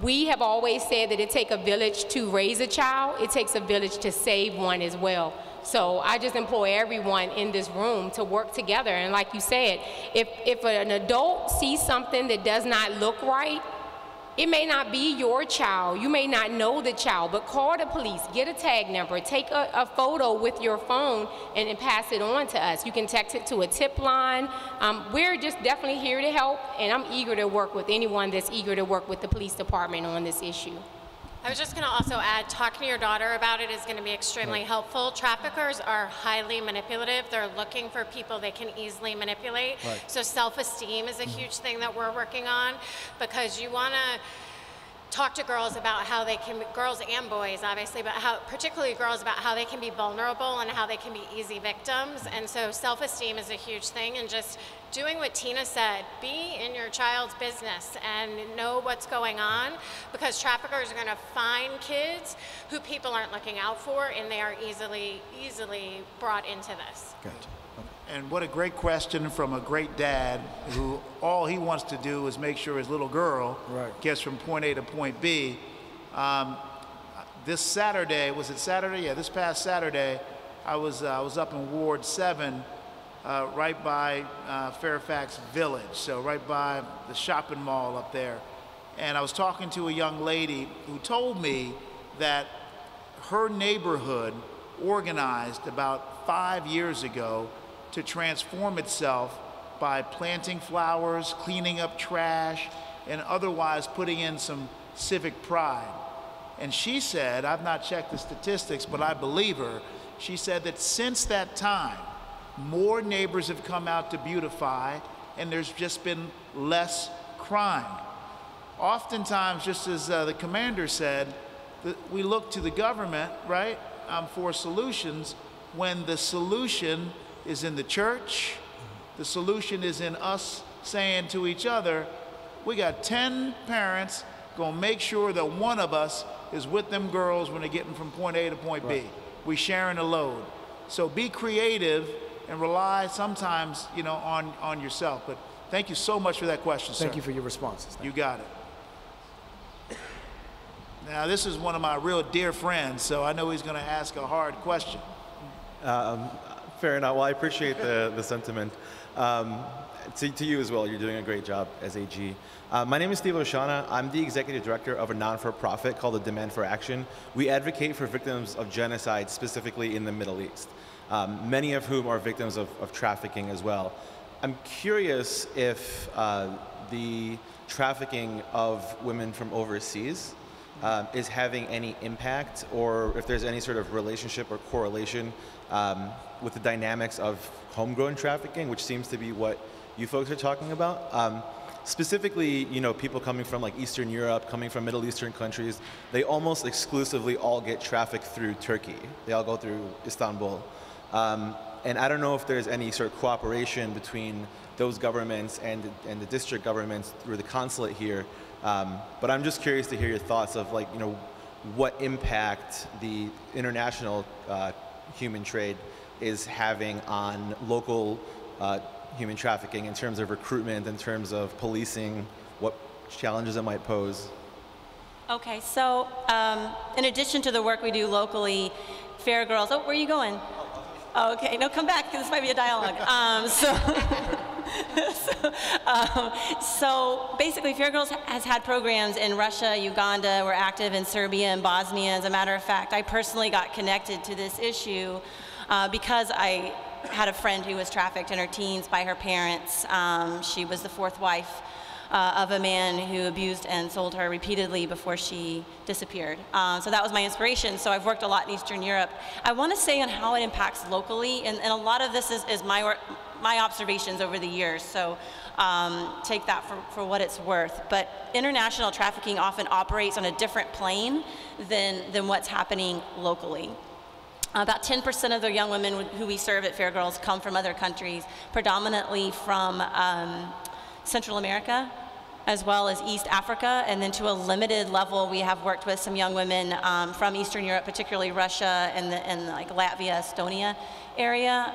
We have always said that it takes a village to raise a child. It takes a village to save one as well. So I just implore everyone in this room to work together. And like you said, if an adult sees something that does not look right, It may not be your child. You may not know the child, but call the police, get a tag number, take a photo with your phone and pass it on to us. You can text it to a tip line. We're just definitely here to help, and I'm eager to work with anyone that's eager to work with the police department on this issue. I was just going to also add, talking to your daughter about it is going to be extremely helpful. Traffickers are highly manipulative. They're looking for people they can easily manipulate. Right. So self-esteem is a huge thing that we're working on, because you want to talk to girls about how they can, girls and boys obviously, but how, particularly girls, about how they can be vulnerable and how they can be easy victims. And so self-esteem is a huge thing, and just doing what Tina said, be in your child's business and know what's going on, because traffickers are going to find kids who people aren't looking out for, and they are easily brought into this. Gotcha. And what a great question from a great dad who all he wants to do is make sure his little girl gets from point A to point B. This Saturday, was it Saturday? Yeah, this past Saturday, I was up in Ward 7, right by Fairfax Village, so right by the shopping mall up there. And I was talking to a young lady who told me that her neighborhood organized about 5 years ago to transform itself by planting flowers, cleaning up trash, and otherwise putting in some civic pride. And she said, I've not checked the statistics, but I believe her, she said that since that time, more neighbors have come out to beautify, and there's just been less crime. Oftentimes, just as the commander said, we look to the government, right, for solutions, when the solution is in the church. The solution is in us saying to each other, we got 10 parents gonna make sure that one of us is with them girls when they're getting from point A to point B. We sharing the load. So be creative and rely sometimes, you know, on yourself. But thank you so much for that question, sir. Thank you for your responses. You got it. Now, this is one of my real dear friends, so I know he's gonna ask a hard question. Fair enough. Well, I appreciate the sentiment. To you as well, you're doing a great job as AG. My name is Steve Oshana. I'm the executive director of a non-for-profit called the Demand for Action. We advocate for victims of genocide, specifically in the Middle East, many of whom are victims of trafficking as well. I'm curious if the trafficking of women from overseas is having any impact, or if there's any sort of relationship or correlation with the dynamics of homegrown trafficking, which seems to be what you folks are talking about. Specifically, you know, people coming from like Eastern Europe, coming from Middle Eastern countries, they almost exclusively all get trafficked through Turkey. They all go through Istanbul. And I don't know if there's any sort of cooperation between those governments and the district governments through the consulate here. But I'm just curious to hear your thoughts of, like, you know, what impact the international human trade is having on local human trafficking in terms of recruitment, in terms of policing, what challenges it might pose. Okay, so in addition to the work we do locally, Fair Girls, oh, where are you going? Oh, okay, no, come back, because this might be a dialogue. So basically, Fair Girls has had programs in Russia, Uganda. We're active in Serbia and Bosnia. As a matter of fact, I personally got connected to this issue because I had a friend who was trafficked in her teens by her parents. She was the fourth wife of a man who abused and sold her repeatedly before she disappeared. So that was my inspiration. So I've worked a lot in Eastern Europe. I want to say on how it impacts locally, and a lot of this is my observations over the years. So take that for what it's worth. But international trafficking often operates on a different plane than what's happening locally. About 10% of the young women who we serve at Fair Girls come from other countries, predominantly from Central America, as well as East Africa, and then to a limited level, we have worked with some young women from Eastern Europe, particularly Russia and like Latvia, Estonia area.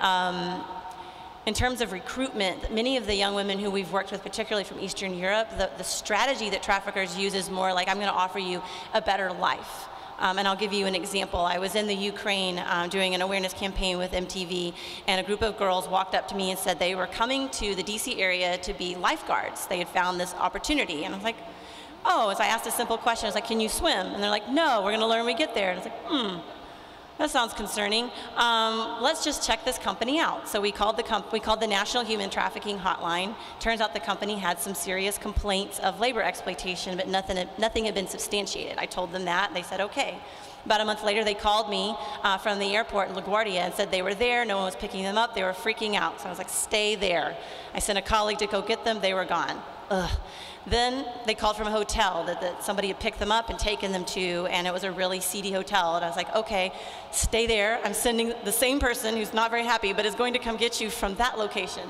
In terms of recruitment, many of the young women who we've worked with, particularly from Eastern Europe, the strategy that traffickers use is more like, I'm going to offer you a better life. And I'll give you an example. I was in the Ukraine doing an awareness campaign with MTV, and a group of girls walked up to me and said they were coming to the DC area to be lifeguards. They had found this opportunity, and I was like, oh, as I asked a simple question, I was like, can you swim? And they're like, no, we're gonna learn when we get there. And I was like, that sounds concerning. Let's just check this company out. So we called the National Human Trafficking Hotline. Turns out the company had some serious complaints of labor exploitation, but nothing had been substantiated. I told them that, and they said, okay. About a month later, they called me from the airport in LaGuardia and said they were there, no one was picking them up, they were freaking out. So I was like, stay there. I sent a colleague to go get them, they were gone. Ugh. Then they called from a hotel that somebody had picked them up and taken them to, and it was a really seedy hotel. And I was like, okay, stay there. I'm sending the same person who's not very happy, but is going to come get you from that location.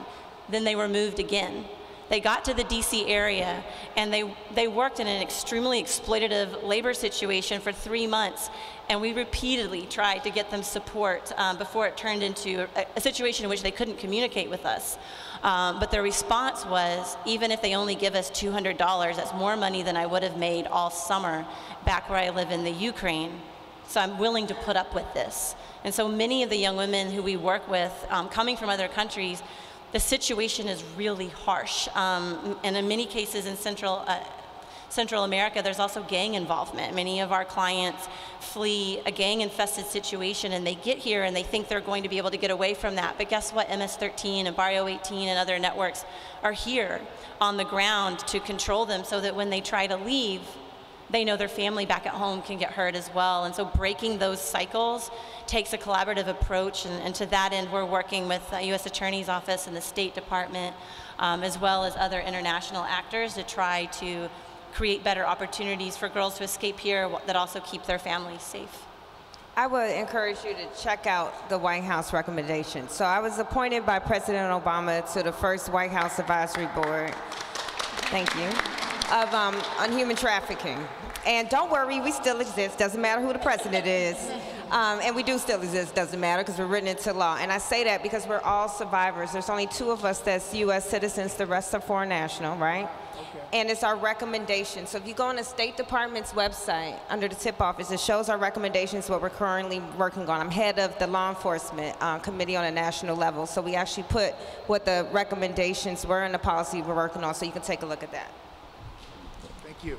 Then they were moved again. They got to the DC area, and they worked in an extremely exploitative labor situation for 3 months, and we repeatedly tried to get them support before it turned into a situation in which they couldn't communicate with us. But their response was, even if they only give us $200, that's more money than I would have made all summer back where I live in the Ukraine. So I'm willing to put up with this. And so many of the young women who we work with, coming from other countries, the situation is really harsh. And in many cases in Central America, there's also gang involvement. Many of our clients flee a gang-infested situation, and they get here and they think they're going to be able to get away from that. But guess what? MS-13 and Barrio 18 and other networks are here on the ground to control them so that when they try to leave, they know their family back at home can get hurt as well. And so breaking those cycles takes a collaborative approach, and to that end, we're working with the U.S. Attorney's Office and the State Department, as well as other international actors to try to create better opportunities for girls to escape here that also keep their families safe. I would encourage you to check out the White House recommendations. So I was appointed by President Obama to the first White House Advisory Board, thank you, of on human trafficking. And don't worry, we still exist, doesn't matter who the president is. And we do still exist, doesn't matter, because we're written into law. And I say that because we're all survivors. There's only 2 of us that's US citizens, the rest are foreign national, right? Okay. And it's our recommendation. So if you go on the State Department's website, under the tip office, it shows our recommendations, what we're currently working on. I'm head of the law enforcement committee on a national level. So we actually put what the recommendations were in the policy we're working on, so you can take a look at that. Thank you.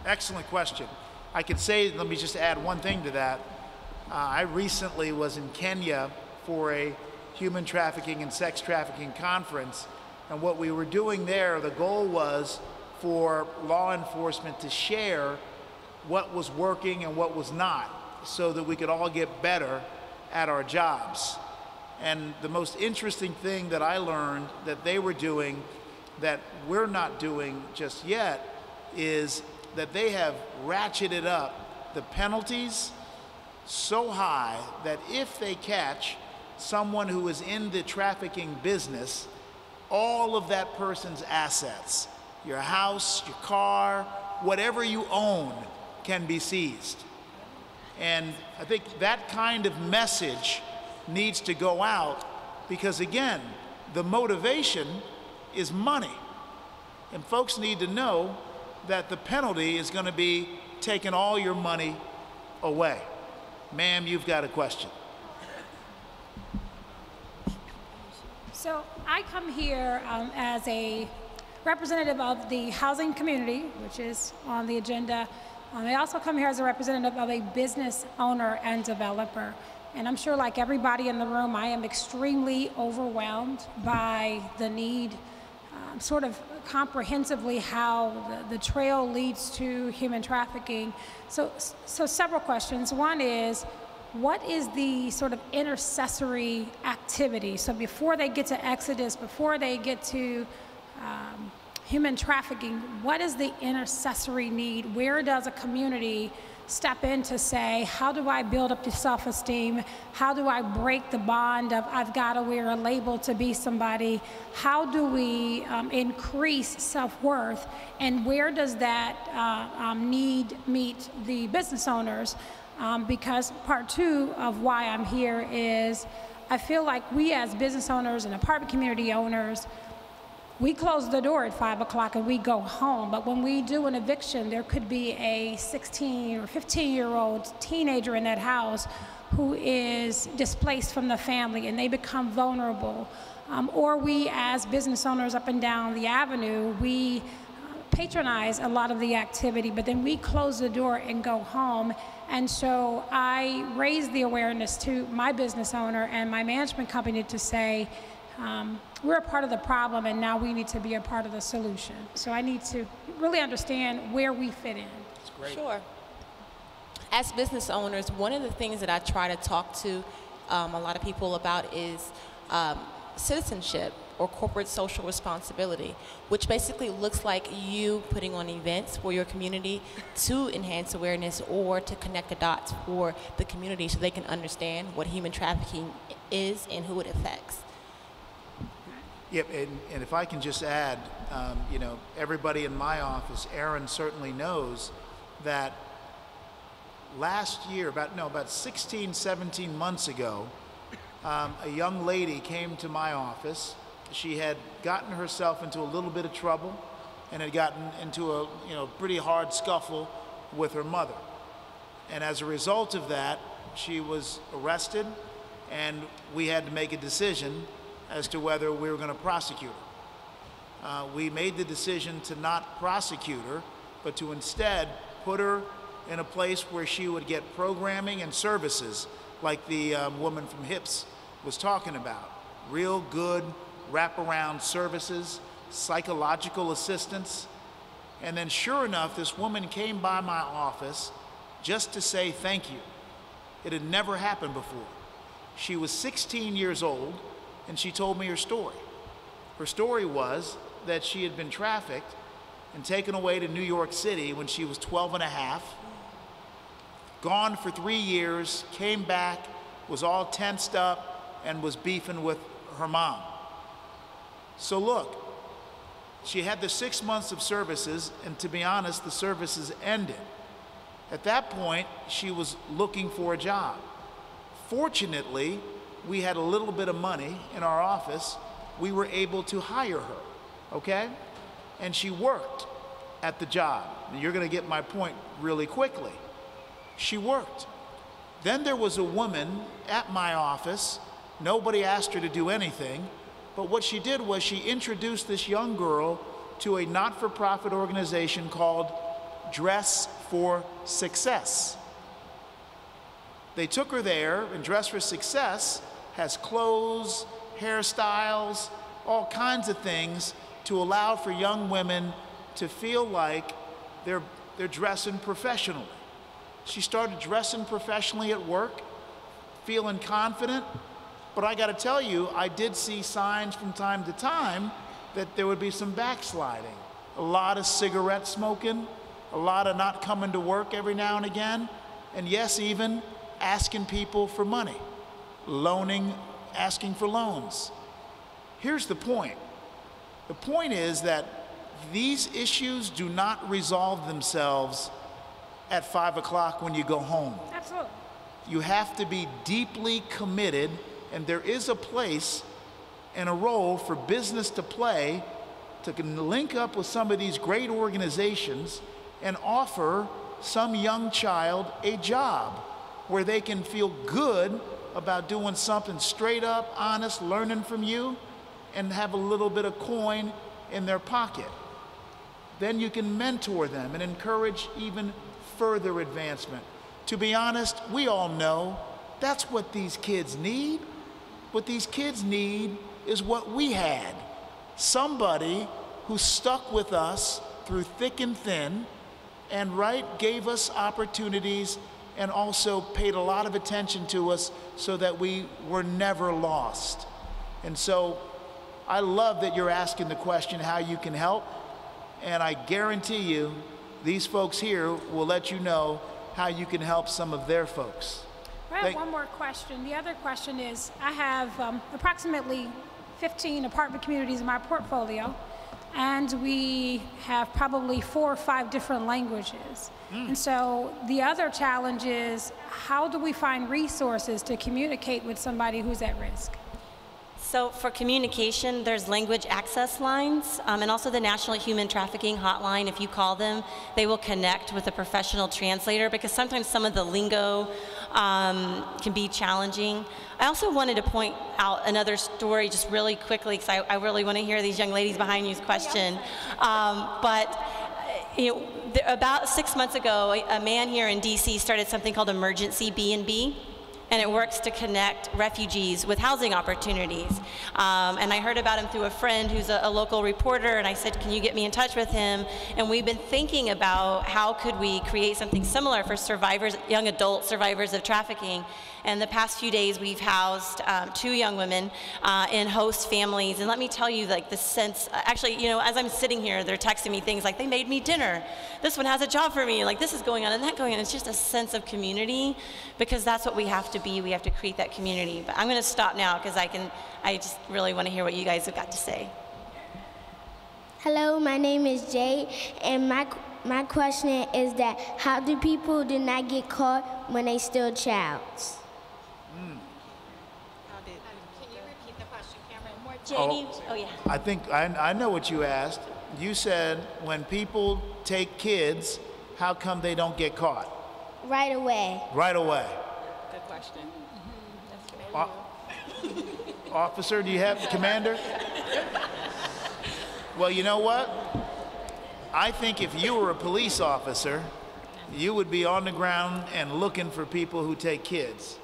Excellent question. I could say, let me just add one thing to that. I recently was in Kenya for a human trafficking and sex trafficking conference, and what we were doing there, the goal was for law enforcement to share what was working and what was not, so that we could all get better at our jobs. And the most interesting thing that I learned that they were doing that we're not doing just yet is that they have ratcheted up the penalties so high that if they catch someone who is in the trafficking business, all of that person's assets, your house, your car, whatever you own, can be seized. And I think that kind of message needs to go out because, again, the motivation is money. And folks need to know that the penalty is going to be taking all your money away. Ma'am, you've got a question. So I come here as a representative of the housing community, which is on the agenda. I also come here as a representative of a business owner and developer. And I'm sure, like everybody in the room, I am extremely overwhelmed by the need, sort of comprehensively, how the trail leads to human trafficking. So several questions. One is, what is the sort of intercessory activity? So before they get to Exodus, before they get to human trafficking, what is the intercessory need? Where does a community step in to say, how do I build up the self-esteem? How do I break the bond of I've got to wear a label to be somebody? How do we increase self-worth? And where does that need meet the business owners? Because part 2 of why I'm here is I feel like we as business owners and apartment community owners, we close the door at 5 o'clock and we go home. But when we do an eviction, there could be a 16 or 15-year-old teenager in that house who is displaced from the family and they become vulnerable. Or we as business owners up and down the avenue, we patronize a lot of the activity, but then we close the door and go home. And so I raised the awareness to my business owner and my management company to say, we're a part of the problem and now we need to be a part of the solution. So I need to really understand where we fit in. That's great. Sure. As business owners, one of the things that I try to talk to a lot of people about is citizenship or corporate social responsibility, which basically looks like you putting on events for your community to enhance awareness or to connect the dots for the community so they can understand what human trafficking is and who it affects. Yep, and if I can just add, you know, everybody in my office, Erin certainly knows that last year, about 16, 17 months ago, a young lady came to my office. She had gotten herself into a little bit of trouble and had gotten into a pretty hard scuffle with her mother. And as a result of that, she was arrested, and we had to make a decision as to whether we were going to prosecute her. We made the decision to not prosecute her, but to instead put her in a place where she would get programming and services like the woman from HIPS was talking about. Real good wraparound services, psychological assistance. And then sure enough, this woman came by my office just to say thank you. It had never happened before. She was 16 years old, and she told me her story. Her story was that she had been trafficked and taken away to New York City when she was 12 and a half, gone for 3 years, came back, was all tensed up, and was beefing with her mom. So look, she had the 6 months of services, and to be honest, the services ended. At that point, she was looking for a job. Fortunately, we had a little bit of money in our office. We were able to hire her, okay? And she worked at the job. And you're gonna get my point really quickly. She worked. Then there was a woman at my office. Nobody asked her to do anything, but what she did was she introduced this young girl to a not-for-profit organization called Dress for Success. They took her there, and Dress for Success has clothes, hairstyles, all kinds of things to allow for young women to feel like they're dressing professionally. She started dressing professionally at work, feeling confident, but I gotta tell you, I did see signs from time to time that there would be some backsliding. A lot of cigarette smoking, a lot of not coming to work every now and again, and yes, even asking people for money, asking for loans. Here's the point. The point is that these issues do not resolve themselves at 5 o'clock when you go home. Absolutely. You have to be deeply committed, and there is a place and a role for business to play to link up with some of these great organizations and offer some young child a job where they can feel good about doing something straight up, honest, learning from you, and have a little bit of coin in their pocket. Then you can mentor them and encourage even further advancement. To be honest, we all know that's what these kids need. What these kids need is what we had. Somebody who stuck with us through thick and thin and gave us opportunities and also paid a lot of attention to us so that we were never lost. And so I love that you're asking the question how you can help, and I guarantee you these folks here will let you know how you can help some of their folks. I have one more question. The other question is, I have approximately 15 apartment communities in my portfolio, and we have probably 4 or 5 different languages. And so the other challenge is, how do we find resources to communicate with somebody who's at risk? So for communication, there's language access lines, and also the National Human Trafficking Hotline. If you call them, they will connect with a professional translator, because sometimes some of the lingo can be challenging. I also wanted to point out another story just really quickly, because I really want to hear these young ladies behind you's question. But About 6 months ago, a man here in DC started something called Emergency B&B, and it works to connect refugees with housing opportunities. And I heard about him through a friend who's a local reporter, and I said, can you get me in touch with him? And we've been thinking about how could we create something similar for survivors, young adult survivors of trafficking. And the past few days, we've housed 2 young women in host families. And let me tell you, like, the sense, actually, you know, as I'm sitting here, they're texting me things like, they made me dinner. This one has a job for me. Like, this is going on and that going on. It's just a sense of community, because that's what we have to be. We have to create that community. But I'm going to stop now, because I just really want to hear what you guys have got to say. Hello, my name is Jay, and my question is that how do people do not get caught when they steal childs? Can you repeat the question, Cameron? Janie? Oh, yeah. I think I know what you asked. You said when people take kids, how come they don't get caught? Right away. Right away. Good question. Officer, do you have, Commander? Well, you know what? I think if you were a police officer, you would be on the ground and looking for people who take kids.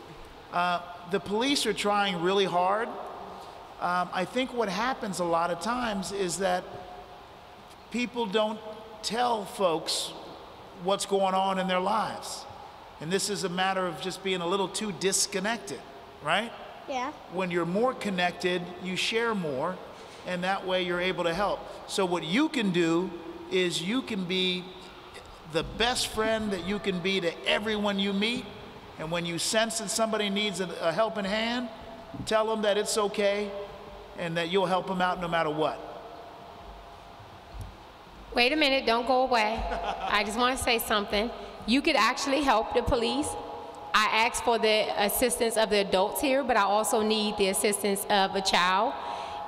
The police are trying really hard. I think what happens a lot of times is that people don't tell folks what's going on in their lives. And this is a matter of just being a little too disconnected, right? Yeah. When you're more connected, you share more, and that way you're able to help. So what you can do is you can be the best friend that you can be to everyone you meet, and when you sense that somebody needs a helping hand, tell them that it's okay and that you'll help them out no matter what. Wait a minute, don't go away. I just want to say something. You could actually help the police. I asked for the assistance of the adults here, but I also need the assistance of a child.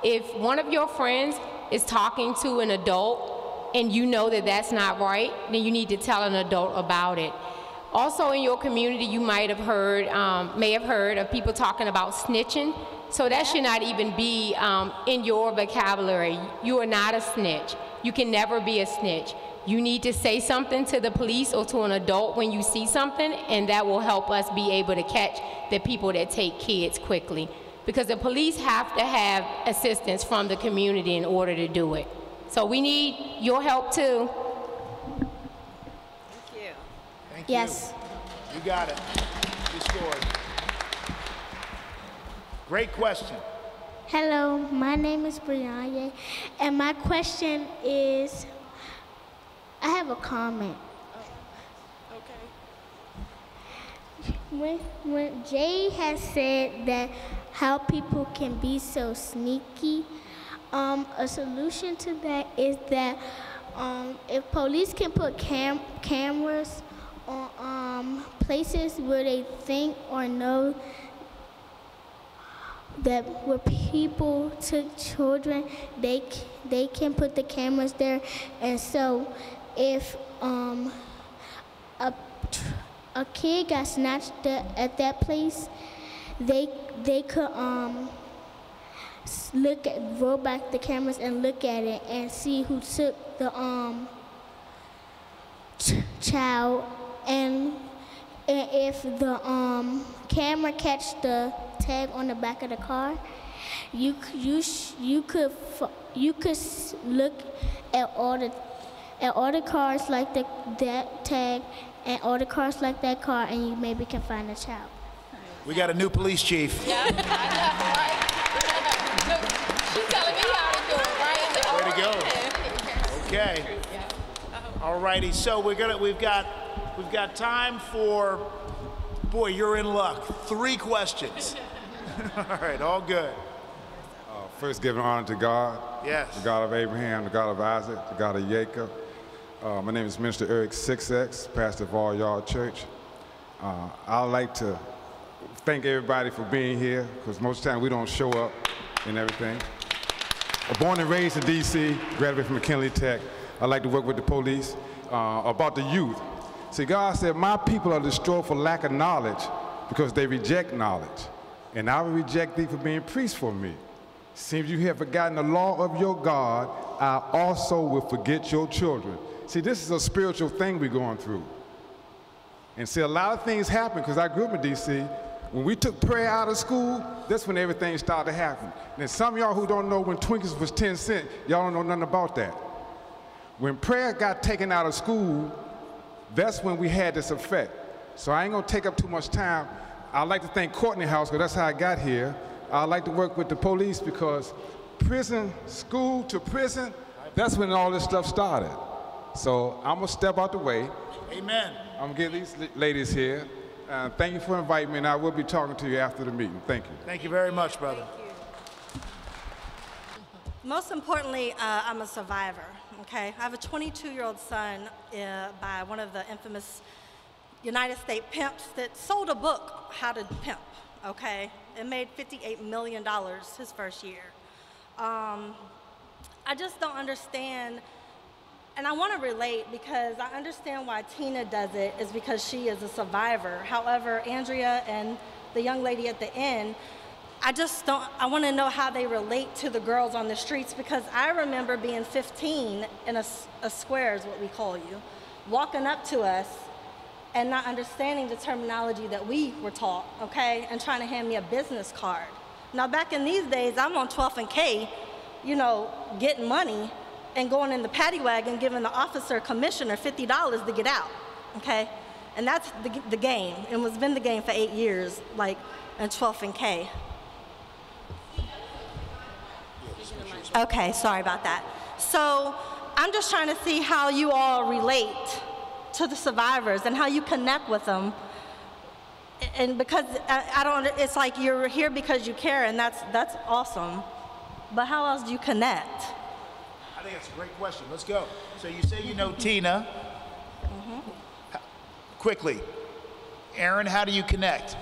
If one of your friends is talking to an adult and you know that that's not right, then you need to tell an adult about it. Also in your community, you may have heard of people talking about snitching. So that should not even be in your vocabulary. You are not a snitch. You can never be a snitch. You need to say something to the police or to an adult when you see something, and that will help us be able to catch the people that take kids quickly. Because the police have to have assistance from the community in order to do it. So we need your help too. Thank you. Yes. You got it. You scored. Great question. Hello, my name is Brianna, and my question is, I have a comment. Okay. When Jay has said that how people can be so sneaky, a solution to that is that if police can put cameras on places where they think or know that where people took children, they can put the cameras there, and so if a kid got snatched at that place, they could roll back the cameras and look at it and see who took the child, and if the camera catch the tag on the back of the car, you could look at all the cars like that tag and all the cars like that car, and you maybe can find a child. We got a new police chief. Yeah, I know, right? She's telling me how to do it, right? Way to go. Okay. All righty. So we've got time for, boy, you're in luck. 3 questions. All right, all good. First, giving honor to God. Yes. The God of Abraham, the God of Isaac, the God of Jacob. My name is Minister Eric 6X, pastor of All Yard Church. I'd like to thank everybody for being here, because most of the time we don't show up and everything. Born and raised in D.C., graduated from McKinley Tech. I like to work with the police about the youth. See, God said, my people are destroyed for lack of knowledge because they reject knowledge. And I will reject thee for being priests for me. Seems you have forgotten the law of your God, I also will forget your children. See, this is a spiritual thing we're going through. And see, a lot of things happen, because I grew up in D.C. When we took prayer out of school, that's when everything started to happen. And some of y'all who don't know when Twinkies was 10 cents, y'all don't know nothing about that. When prayer got taken out of school, that's when we had this effect. So I ain't gonna take up too much time. I'd like to thank Courtney's House, because that's how I got here. I'd like to work with the police, because prison, school to prison, that's when all this stuff started. So I'm gonna step out the way. Amen. I'm gonna get these ladies here. Thank you for inviting me, and I will be talking to you after the meeting. Thank you. Thank you very much, brother. Most importantly, I'm a survivor, okay? I have a 22-year-old son by one of the infamous United States pimps that sold a book, How to Pimp, okay? It made $58 million his first year. I just don't understand. And I want to relate, because I understand why Tina does it, is because she is a survivor. However, Andrea and the young lady at the end, I want to know how they relate to the girls on the streets, because I remember being 15 in a square is what we call you, walking up to us and not understanding the terminology that we were taught, okay, and trying to hand me a business card. Now, back in these days, I'm on 12th and K, you know, getting money, and going in the paddy wagon, giving the officer commissioner $50 to get out, okay? And that's the game. It was been the game for 8 years, like in 12th and K. Okay, sorry about that. So I'm just trying to see how you all relate to the survivors and how you connect with them. And because it's like you're here because you care, and that's awesome. But how else do you connect? I think that's a great question. Let's go. So you say you know Tina. Quickly, Erin, how do you connect?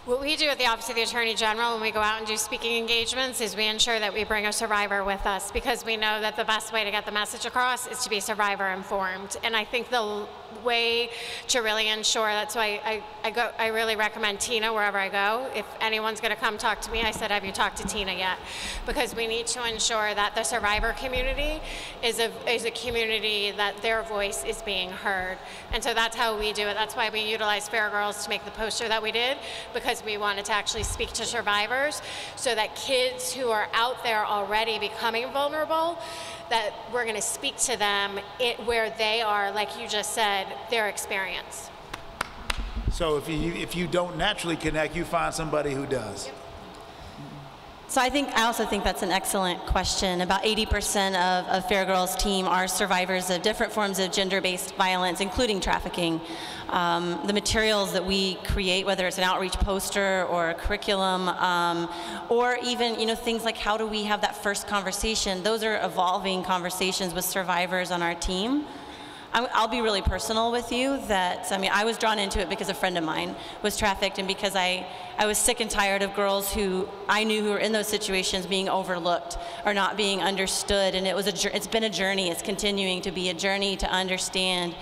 What we do at the Office of the Attorney General when we go out and do speaking engagements is we ensure that we bring a survivor with us, because we know that the best way to get the message across is to be survivor informed. And I think the way to really ensure, that's why I really recommend Tina wherever I go. If anyone's going to come talk to me, I said, have you talked to Tina yet? Because we need to ensure that the survivor community is a community that their voice is being heard. And so that's how we do it. That's why we utilized Fair Girls to make the poster that we did, because we wanted to actually speak to survivors so that kids who are out there already becoming vulnerable, that we're going to speak to them where they are, like you just said, their experience. So if you don't naturally connect, you find somebody who does. Yep. So I also think that's an excellent question. About 80% of Fair Girls team are survivors of different forms of gender-based violence, including trafficking. The materials that we create, whether it's an outreach poster or a curriculum, or even things like how do we have that first conversation, those are evolving conversations with survivors on our team. I'll be really personal with you that, I was drawn into it because a friend of mine was trafficked, and because I was sick and tired of girls who I knew who were in those situations being overlooked or not being understood. And it's been a journey. It's continuing to be a journey to understand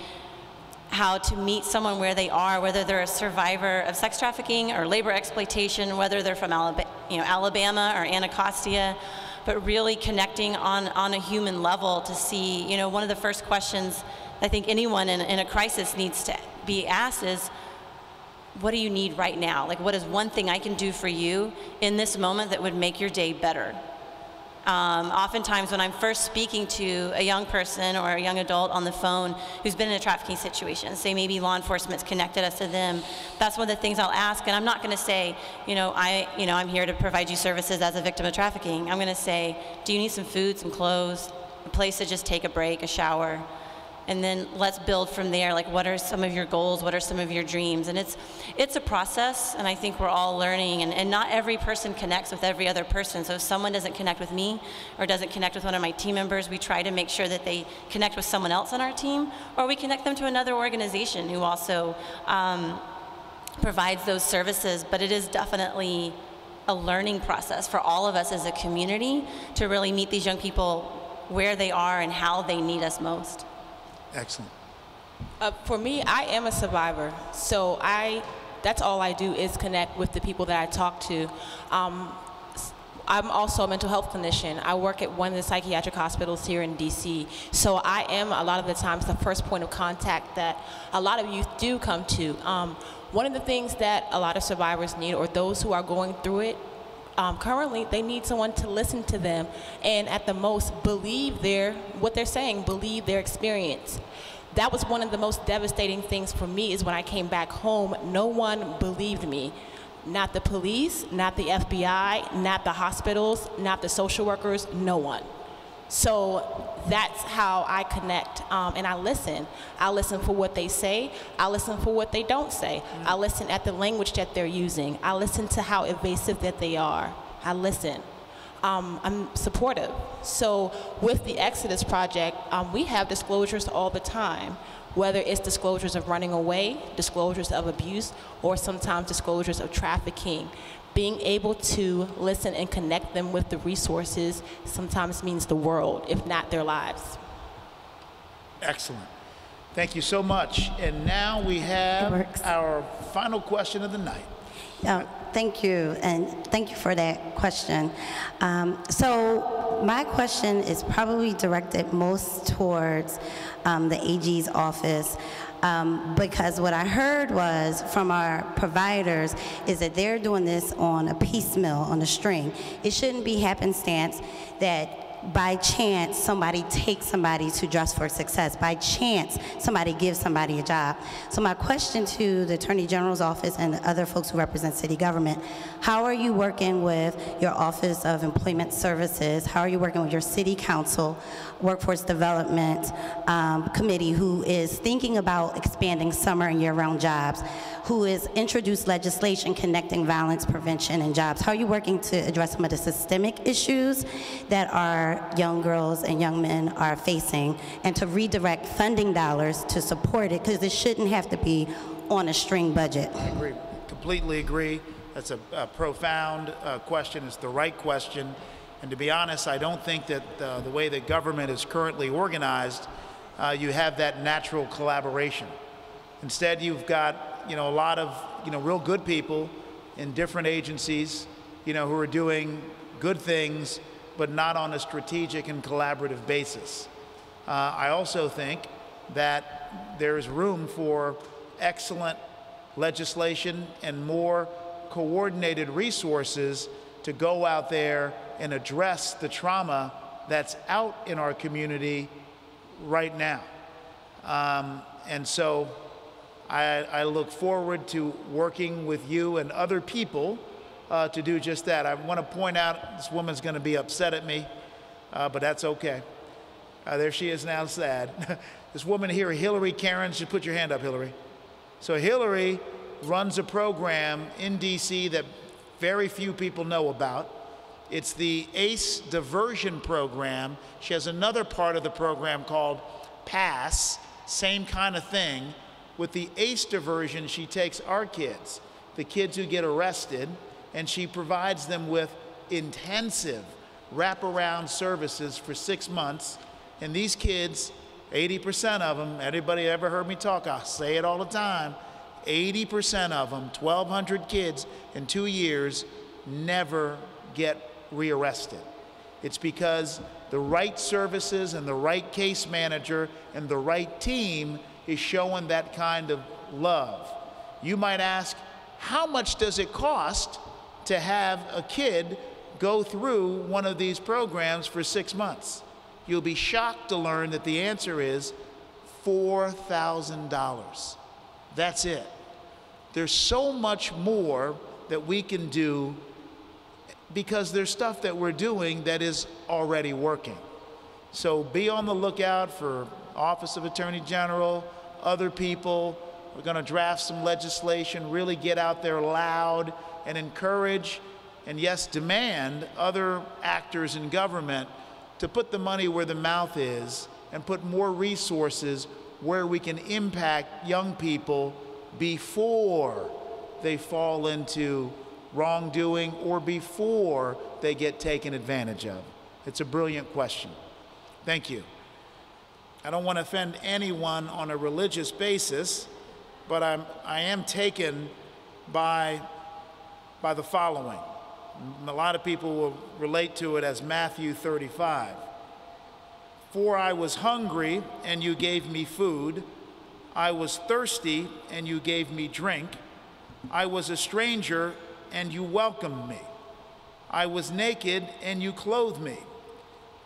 how to meet someone where they are, whether they're a survivor of sex trafficking or labor exploitation, whether they're from Alabama or Anacostia, but really connecting on a human level to see, one of the first questions I think anyone in a crisis needs to be asked is, what do you need right now? Like, what is one thing I can do for you in this moment that would make your day better? Oftentimes when I'm first speaking to a young person or a young adult on the phone who's been in a trafficking situation, say maybe law enforcement's connected us to them, that's one of the things I'll ask. And I'm not going to say, I'm here to provide you services as a victim of trafficking. I'm going to say, do you need some food, some clothes, a place to just take a break, a shower? And then let's build from there, like what are some of your goals, what are some of your dreams? And it's a process, and I think we're all learning, and not every person connects with every other person. So if someone doesn't connect with me or doesn't connect with one of my team members, we try to make sure that they connect with someone else on our team, or we connect them to another organization who also provides those services. But it is definitely a learning process for all of us as a community to really meet these young people where they are and how they need us most. Excellent. For me, I am a survivor, so that's all I do is connect with the people that I talk to. I'm also a mental health clinician. I work at one of the psychiatric hospitals here in DC. So I am a lot of the times the first point of contact that a lot of youth do come to. One of the things that a lot of survivors need, or those who are going through it, currently they need someone to listen to them and at the most believe what they're saying, believe their experience. That was one of the most devastating things for me, is when I came back home, no one believed me. Not the police, not the FBI, not the hospitals, not the social workers, no one. So that's how I connect, and I listen. I listen for what they say. I listen for what they don't say. I listen at the language that they're using. I listen to how evasive that they are. I listen. I'm supportive. So with the Exodus Project, we have disclosures all the time, whether it's disclosures of running away, disclosures of abuse, or sometimes disclosures of trafficking. Being able to listen and connect them with the resources sometimes means the world, if not their lives. Excellent. Thank you so much. And now we have our final question of the night. Thank you, and thank you for that question. So my question is probably directed most towards the AG's office, because what I heard was from our providers is that they're doing this on a piecemeal, on a string. It shouldn't be happenstance that by chance somebody takes somebody to Dress for Success. By chance somebody gives somebody a job. So my question to the Attorney General's office and the other folks who represent city government, how are you working with your Office of Employment Services? How are you working with your City Council, Workforce Development Committee, who is thinking about expanding summer and year-round jobs, who has introduced legislation connecting violence prevention and jobs? How are you working to address some of the systemic issues that our young girls and young men are facing, and to redirect funding dollars to support it, because it shouldn't have to be on a string budget? I agree, completely agree. That's a profound question. It's the right question. And to be honest, I don't think that the way that government is currently organized, you have that natural collaboration. Instead, you've got a lot of real good people in different agencies, who are doing good things, but not on a strategic and collaborative basis. I also think that there's room for excellent legislation and more coordinated resources to go out there and address the trauma that's out in our community right now. And so I look forward to working with you and other people to do just that. I want to point out, this woman's going to be upset at me, but that's okay. There she is now, sad. This woman here, Hillary Karen, just put your hand up, Hillary. So Hillary runs a program in DC that very few people know about. It's the ACE diversion program. She has another part of the program called PASS, same kind of thing. With the ACE diversion, she takes our kids, the kids who get arrested, and she provides them with intensive wraparound services for 6 months. And these kids, 80% of them, anybody ever heard me talk, I say it all the time, 80% of them, 1,200 kids in 2 years, never get rearrested. It's because the right services and the right case manager and the right team is showing that kind of love. You might ask, how much does it cost to have a kid go through one of these programs for 6 months? You'll be shocked to learn that the answer is $4,000. That's it. There's so much more that we can do because there's stuff that we're doing that is already working. So be on the lookout for Office of Attorney General, other people. We're going to draft some legislation, really get out there loud and encourage, and yes, demand other actors in government to put the money where the mouth is and put more resources where we can impact young people before they fall into wrongdoing or before they get taken advantage of. It's a brilliant question. Thank you. I don't want to offend anyone on a religious basis, but I am taken by the following. A lot of people will relate to it as Matthew 35. For I was hungry, and you gave me food. I was thirsty, and you gave me drink. I was a stranger, and you welcomed me. I was naked, and you clothed me.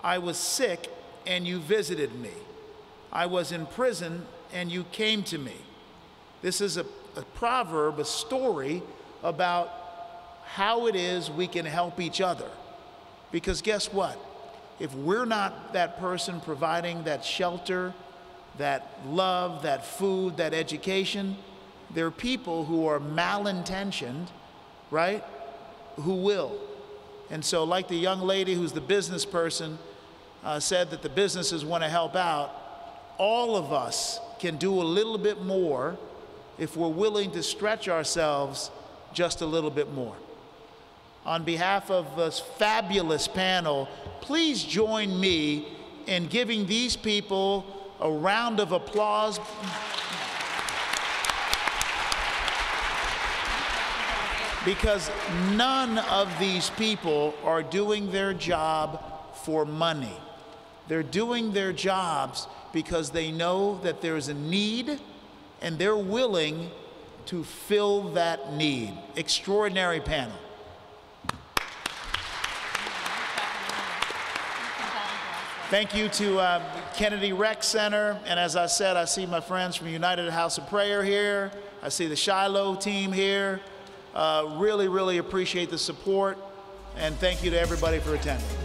I was sick, and you visited me. I was in prison, and you came to me. This is a proverb, a story about how it is we can help each other. Because guess what? If we're not that person providing that shelter, that love, that food, that education, there are people who are malintentioned, right, who will. And so like the young lady who's the business person said that the businesses want to help out, all of us can do a little bit more if we're willing to stretch ourselves just a little bit more. On behalf of this fabulous panel, please join me in giving these people a round of applause. Because none of these people are doing their job for money. They're doing their jobs because they know that there's a need and they're willing to fill that need. Extraordinary panel. Thank you to Kennedy Rec Center, and as I said, I see my friends from United House of Prayer here. I see the Shiloh team here. Really, really appreciate the support, and thank you to everybody for attending.